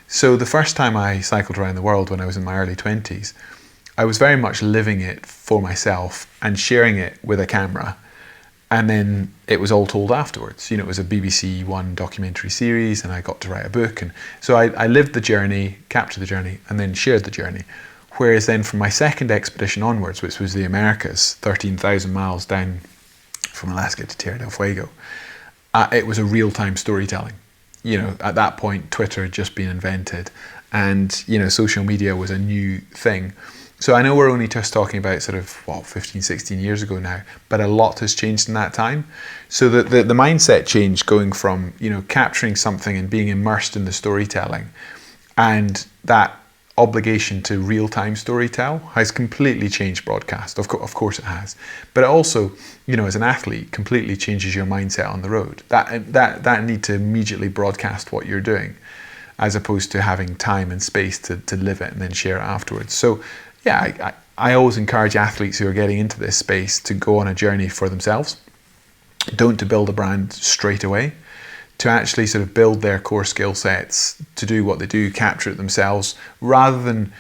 So the first time I cycled around the world when I was in my early 20s, I was very much living it for myself and sharing it with a camera. And then it was all told afterwards. It was a BBC One documentary series, and I got to write a book. And so I lived the journey, captured the journey, and then shared the journey. Whereas then from my second expedition onwards, which was the Americas, 13,000 miles down from Alaska to Tierra del Fuego, it was a real-time storytelling. At that point, Twitter had just been invented, and social media was a new thing. So I know we're only just talking about sort of 15, 16 years ago now, but a lot has changed in that time. So the mindset change, going from capturing something and being immersed in the storytelling, and that obligation to real-time storytell has completely changed broadcast. Of course it has, but it also, as an athlete, completely changes your mindset on the road. That need to immediately broadcast what you're doing, as opposed to having time and space to live it and then share it afterwards. So yeah, I always encourage athletes who are getting into this space to go on a journey for themselves. Don't to build a brand straight away, to actually sort of build their core skill sets, to do what they do, capture it themselves, rather than,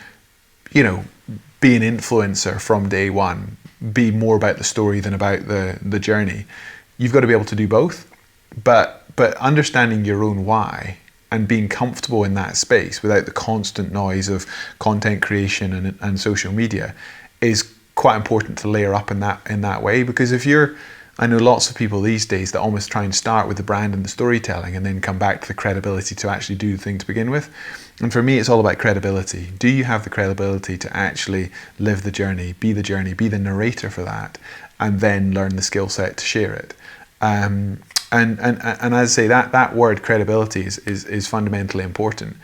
be an influencer from day one, be more about the story than about the journey. You've got to be able to do both, but understanding your own why and being comfortable in that space without the constant noise of content creation and social media is quite important to layer up in that way. Because I know lots of people these days that almost try and start with the brand and the storytelling and then come back to the credibility to actually do the thing to begin with. And for me, it's all about credibility. Do you have the credibility to actually live the journey, be the narrator for that, and then learn the skill set to share it? And as I say, that word credibility is fundamentally important.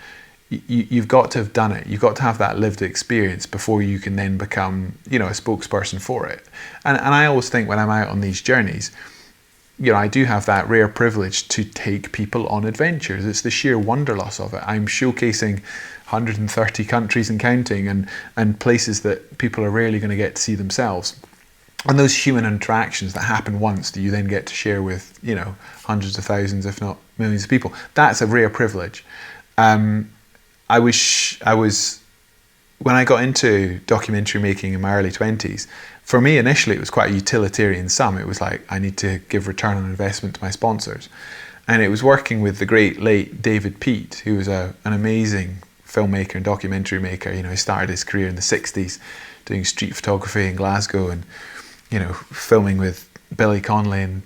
You've got to have done it. You've got to have that lived experience before you can then become, a spokesperson for it. And I always think when I'm out on these journeys, I do have that rare privilege to take people on adventures. It's the sheer wanderlust of it. I'm showcasing 130 countries and counting, and places that people are rarely going to get to see themselves. And those human interactions that happen once that you then get to share with, hundreds of thousands, if not millions of people, that's a rare privilege. I wish when I got into documentary making in my early 20s, for me initially it was quite a utilitarian sum. It was like, I need to give return on investment to my sponsors. And it was working with the great late David Peat, who was an amazing filmmaker and documentary maker. He started his career in the 60s doing street photography in Glasgow and, filming with Billy Connolly and,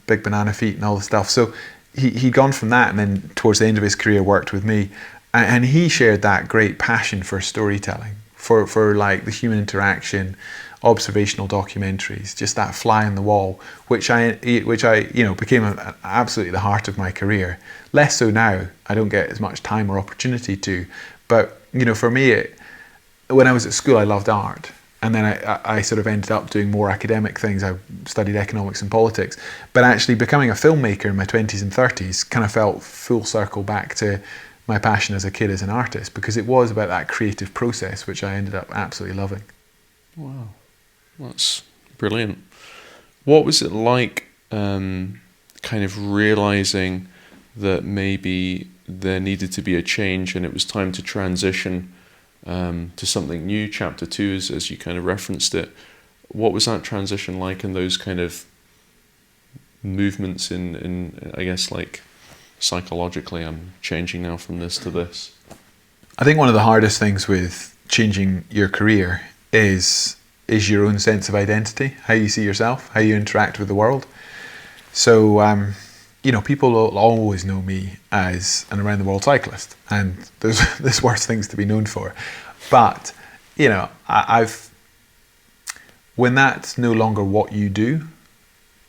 Big Banana Feet and all the stuff. So he'd gone from that, and then towards the end of his career worked with me. And he shared that great passion for storytelling, for like the human interaction, observational documentaries, just that fly on the wall, which I became absolutely the heart of my career. Less so now. I don't get as much time or opportunity to. But for me, when I was at school, I loved art. And then I sort of ended up doing more academic things. I studied economics and politics. But actually becoming a filmmaker in my 20s and 30s kind of felt full circle back to my passion as a kid as an artist, because it was about that creative process, which I ended up absolutely loving. Wow, that's brilliant. What was it like kind of realising that maybe there needed to be a change and it was time to transition to something new, chapter 2 as you kind of referenced it? What was that transition like, and those kind of movements in I guess, like, psychologically, I'm changing now from this to this? I think one of the hardest things with changing your career is your own sense of identity, how you see yourself, how you interact with the world. So, people will always know me as an around the world cyclist, and there's worse things to be known for. But you know, I've when that's no longer what you do,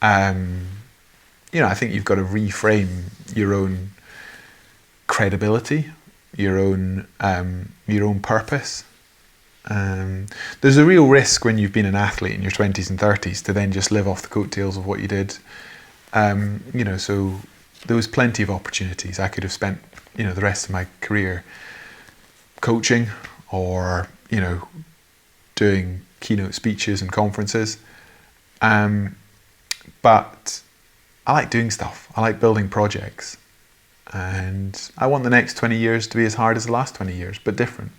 you know, I think you've got to reframe your own credibility, your own purpose. There's a real risk when you've been an athlete in your 20s and 30s to then just live off the coattails of what you did. You know, so there was plenty of opportunities. I could have spent, you know, the rest of my career coaching or, you know, doing keynote speeches and conferences. But I like doing stuff. I like building projects. And I want the next 20 years to be as hard as the last 20 years, but different.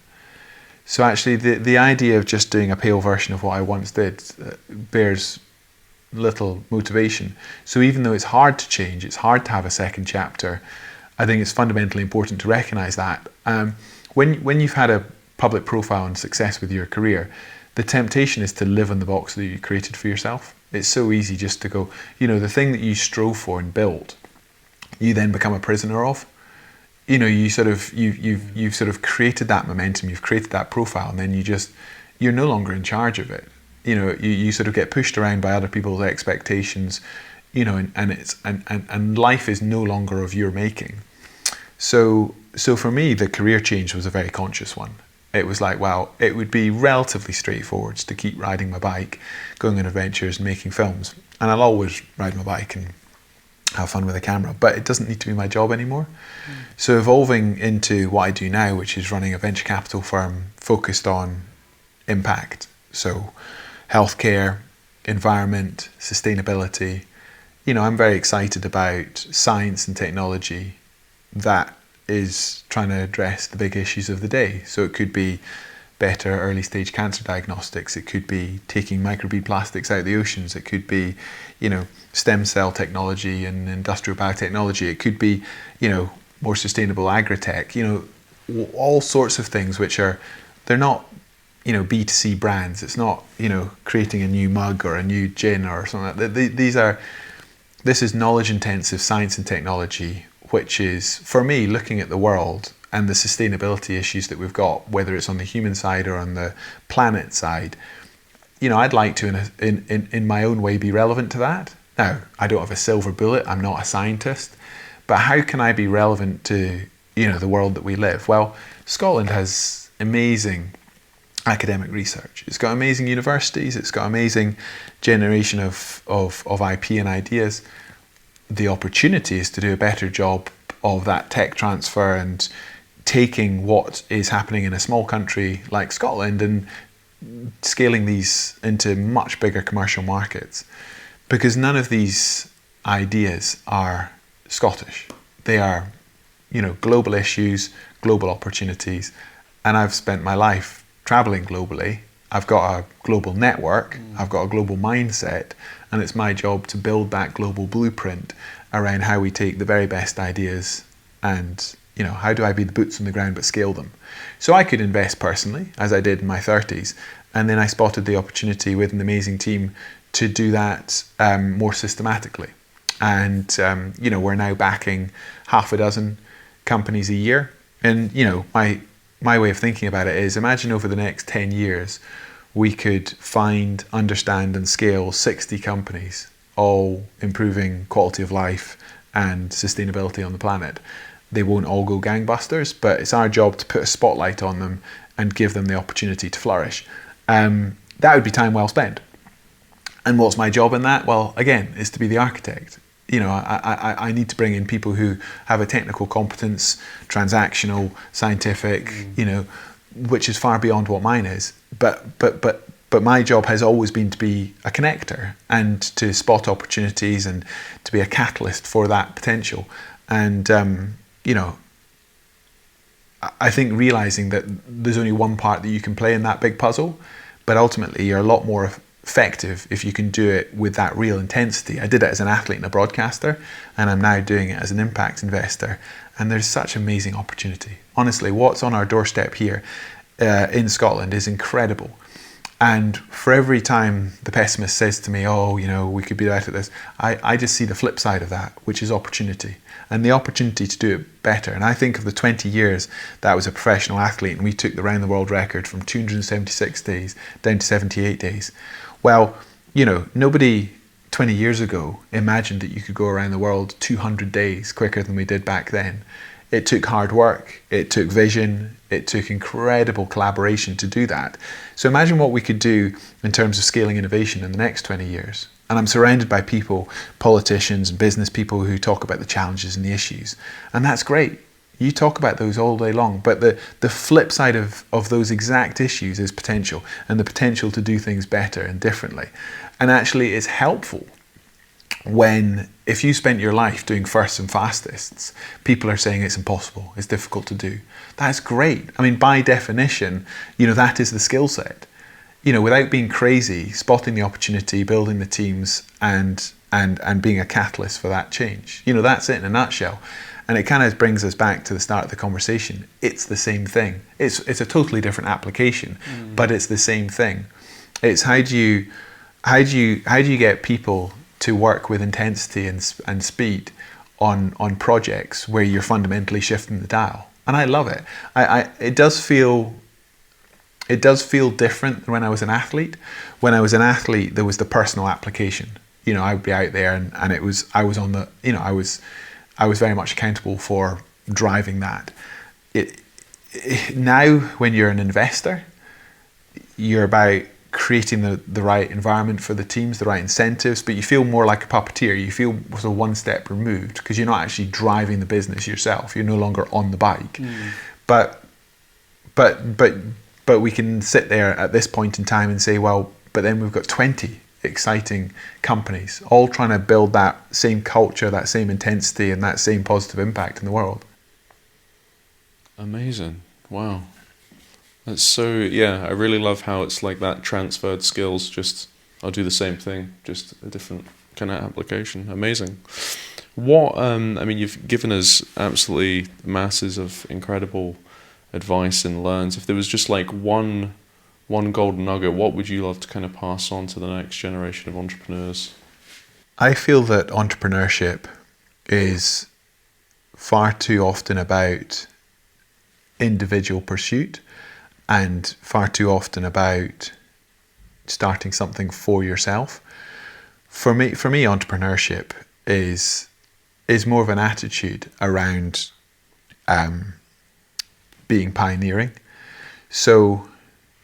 So actually the idea of just doing a pale version of what I once did bears little motivation. So even though it's hard to change, it's hard to have a second chapter, I think it's fundamentally important to recognise that. When you've had a public profile and success with your career, the temptation is to live in the box that you created for yourself. It's so easy just to go, you know, the thing that you strove for and built, you then become a prisoner of. You know, you've sort of created that momentum, you've created that profile, and then you're no longer in charge of it. You know, you sort of get pushed around by other people's expectations, you know, and life is no longer of your making. So for me, the career change was a very conscious one. It was like, wow, it would be relatively straightforward to keep riding my bike, going on adventures and making films. And I'll always ride my bike and have fun with a camera, but it doesn't need to be my job anymore. So evolving into what I do now, which is running a venture capital firm focused on impact. So healthcare, environment, sustainability. You know, I'm very excited about science and technology that is trying to address the big issues of the day. So it could be better early stage cancer diagnostics. It could be taking microbead plastics out of the oceans. It could be, you know, stem cell technology and industrial biotechnology. It could be, you know, more sustainable agri-tech, you know, all sorts of things which they're not, you know, B2C brands. It's not, you know, creating a new mug or a new gin or something like that. This is knowledge intensive science and technology, which is, for me, looking at the world and the sustainability issues that we've got, whether it's on the human side or on the planet side. You know, I'd like to, in my own way, be relevant to that. Now, I don't have a silver bullet. I'm not a scientist. But how can I be relevant to, you know, the world that we live? Well, Scotland has amazing academic research. It's got amazing universities. It's got amazing generation of IP and ideas. The opportunity is to do a better job of that tech transfer and taking what is happening in a small country like Scotland and scaling these into much bigger commercial markets. Because none of these ideas are Scottish. They are, you know, global issues, global opportunities. And I've spent my life traveling globally. I've got a global network. I've got a global mindset. And it's my job to build that global blueprint around how we take the very best ideas and, you know, how do I be the boots on the ground but scale them? So I could invest personally, as I did in my 30s, and then I spotted the opportunity with an amazing team to do that more systematically. And, you know, we're now backing half a dozen companies a year. And, you know, my way of thinking about it is, imagine over the next 10 years, we could find, understand and scale 60 companies, all improving quality of life and sustainability on the planet. They won't all go gangbusters, but it's our job to put a spotlight on them and give them the opportunity to flourish. That would be time well spent. And what's my job in that? Well, again, is to be the architect. You know, I need to bring in people who have a technical competence, transactional, scientific, you know, which is far beyond what mine is. But my job has always been to be a connector and to spot opportunities and to be a catalyst for that potential. And, you know, I think realizing that there's only one part that you can play in that big puzzle, but ultimately you're a lot more effective if you can do it with that real intensity. I did it as an athlete and a broadcaster, and I'm now doing it as an impact investor. And there's such amazing opportunity. Honestly, what's on our doorstep here in Scotland is incredible. And for every time the pessimist says to me, oh, we could be better at this, I just see the flip side of that, which is opportunity. And the opportunity to do it better. And I think of the 20 years that I was a professional athlete and we took the round the world record from 276 days down to 78 days. Well, nobody 20 years ago imagined that you could go around the world 200 days quicker than we did back then. It took hard work, it took vision, it took incredible collaboration to do that. So imagine what we could do in terms of scaling innovation in the next 20 years. And I'm surrounded by people, politicians and business people who talk about the challenges and the issues. And that's great. You talk about those all day long. But the flip side of those exact issues is potential, and the potential to do things better and differently. And actually it's helpful if you spent your life doing firsts and fastest, people are saying it's impossible, it's difficult to do. That's great. I mean, by definition, that is the skill set. Without being crazy, spotting the opportunity, building the teams, and being a catalyst for that change. That's it in a nutshell. And it kind of brings us back to the start of the conversation. It's the same thing. It's a totally different application, but it's the same thing. It's how do you get people to work with intensity and speed on projects where you're fundamentally shifting the dial. And I love it. It does feel different than when I was an athlete. When I was an athlete, there was the personal application. I would be out there and I was very much accountable for driving that. Now, when you're an investor, you're about creating the right environment for the teams, the right incentives, but you feel more like a puppeteer. You feel sort of one step removed because you're not actually driving the business yourself. You're no longer on the bike. But we can sit there at this point in time and say, well, but then we've got 20 exciting companies all trying to build that same culture, that same intensity, and that same positive impact in the world. Amazing. Wow. That's so, I really love how it's like that transferred skills, just I'll do the same thing, just a different kind of application. Amazing. What, you've given us absolutely masses of incredible advice and learns. If there was just like one golden nugget, what would you love to kind of pass on to the next generation of entrepreneurs? I feel that entrepreneurship is far too often about individual pursuit and far too often about starting something for yourself. For me, entrepreneurship is more of an attitude around being pioneering. So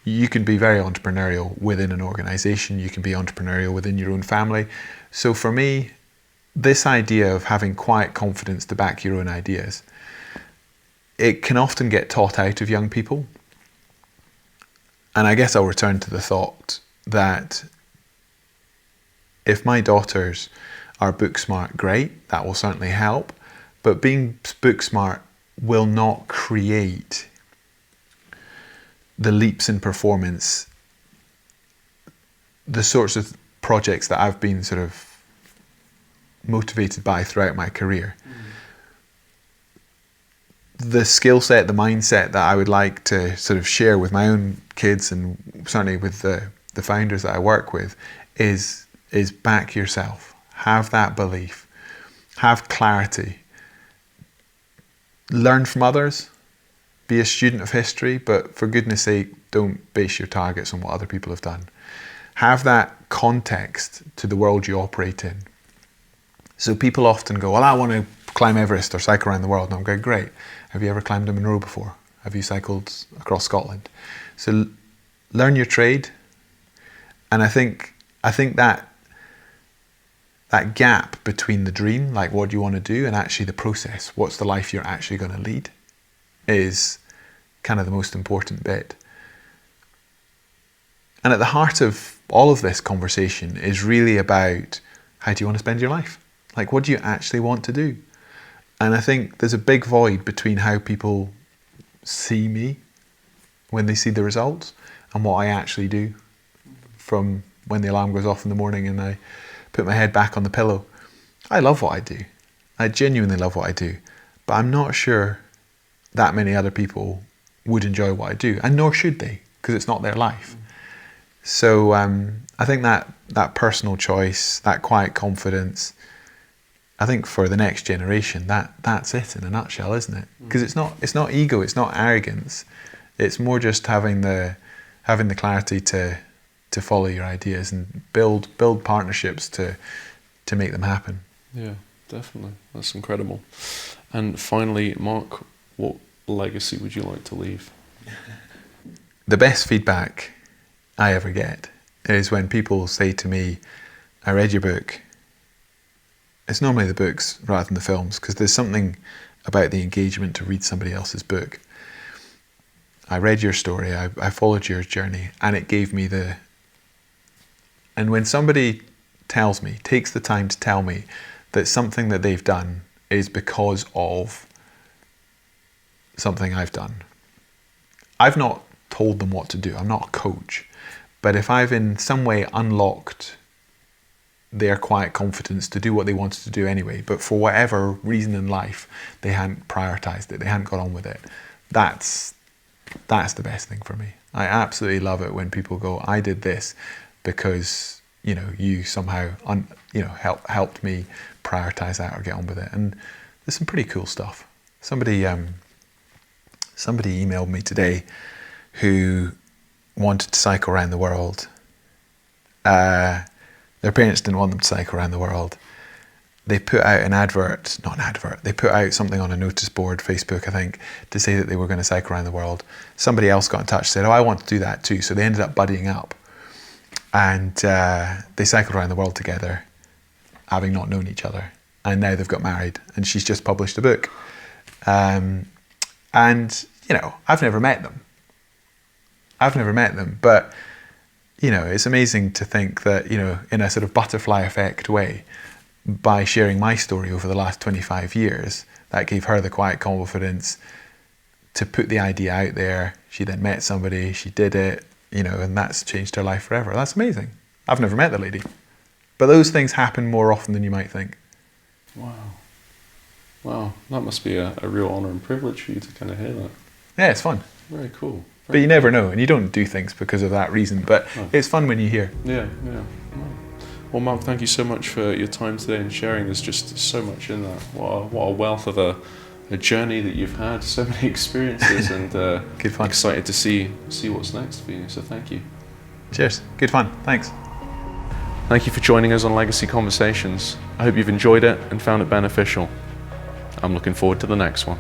you can be very entrepreneurial within an organization, you can be entrepreneurial within your own family. So for me, this idea of having quiet confidence to back your own ideas, it can often get taught out of young people. And I guess I'll return to the thought that if my daughters are book smart, great, that will certainly help. But being book smart will not create the leaps in performance, the sorts of projects that I've been sort of motivated by throughout my career. The skill set, the mindset that I would like to sort of share with my own kids and certainly with the founders that I work with is back yourself. Have that belief. Have clarity. Learn from others. Be a student of history, but for goodness sake, don't base your targets on what other people have done. Have that context to the world you operate in. So people often go, well, I want to climb Everest or cycle around the world. And I'm going, great. Have you ever climbed a Munro before? Have you cycled across Scotland? So learn your trade. And I think that gap between the dream, like what do you want to do, and actually the process, what's the life you're actually going to lead, is kind of the most important bit. And at the heart of all of this conversation is really about how do you want to spend your life? Like, what do you actually want to do? And I think there's a big void between how people see me when they see the results and what I actually do from when the alarm goes off in the morning and I put my head back on the pillow. I love what I do. I genuinely love what I do. But I'm not sure that many other people would enjoy what I do, and nor should they, because it's not their life. So I think that personal choice, that quiet confidence, I think for the next generation, that's it in a nutshell, isn't it? Because it's not ego, it's not arrogance. It's more just having the clarity to follow your ideas and build partnerships to make them happen. Yeah, definitely. That's incredible. And finally, Mark, what legacy would you like to leave? The best feedback I ever get is when people say to me, I read your book. It's normally the books rather than the films, because there's something about the engagement to read somebody else's book. I read your story, I followed your journey, and it gave me the... And when somebody takes the time to tell me that something that they've done is because of something I've done. I've not told them what to do, I'm not a coach, but if I've in some way unlocked their quiet confidence to do what they wanted to do anyway, but for whatever reason in life, they hadn't prioritized it, they hadn't got on with it, that's the best thing for me. I absolutely love it when people go, I did this because, you somehow, helped me prioritize that or get on with it. And there's some pretty cool stuff. Somebody emailed me today who wanted to cycle around the world. Their parents didn't want them to cycle around the world. They put out they put out something on a notice board, Facebook, I think, to say that they were going to cycle around the world. Somebody else got in touch, said, I want to do that too. So they ended up buddying up. And they cycled around the world together, having not known each other. And now they've got married, and she's just published a book. And, I've never met them. But, it's amazing to think that, in a sort of butterfly effect way, by sharing my story over the last 25 years, that gave her the quiet confidence to put the idea out there. She then met somebody, she did it, and that's changed her life forever. That's amazing. I've never met the lady. But those things happen more often than you might think. Wow, that must be a real honour and privilege for you to kind of hear that. Yeah, it's fun. Very cool. But you never know, and you don't do things because of that reason, but it's fun when you hear. Yeah. Well, Mark, thank you so much for your time today and sharing. There's just so much in that. What a wealth of a journey that you've had, so many experiences, and good fun. Excited to see what's next for you, so thank you. Cheers, good fun, thanks. Thank you for joining us on Legacy Conversations. I hope you've enjoyed it and found it beneficial. I'm looking forward to the next one.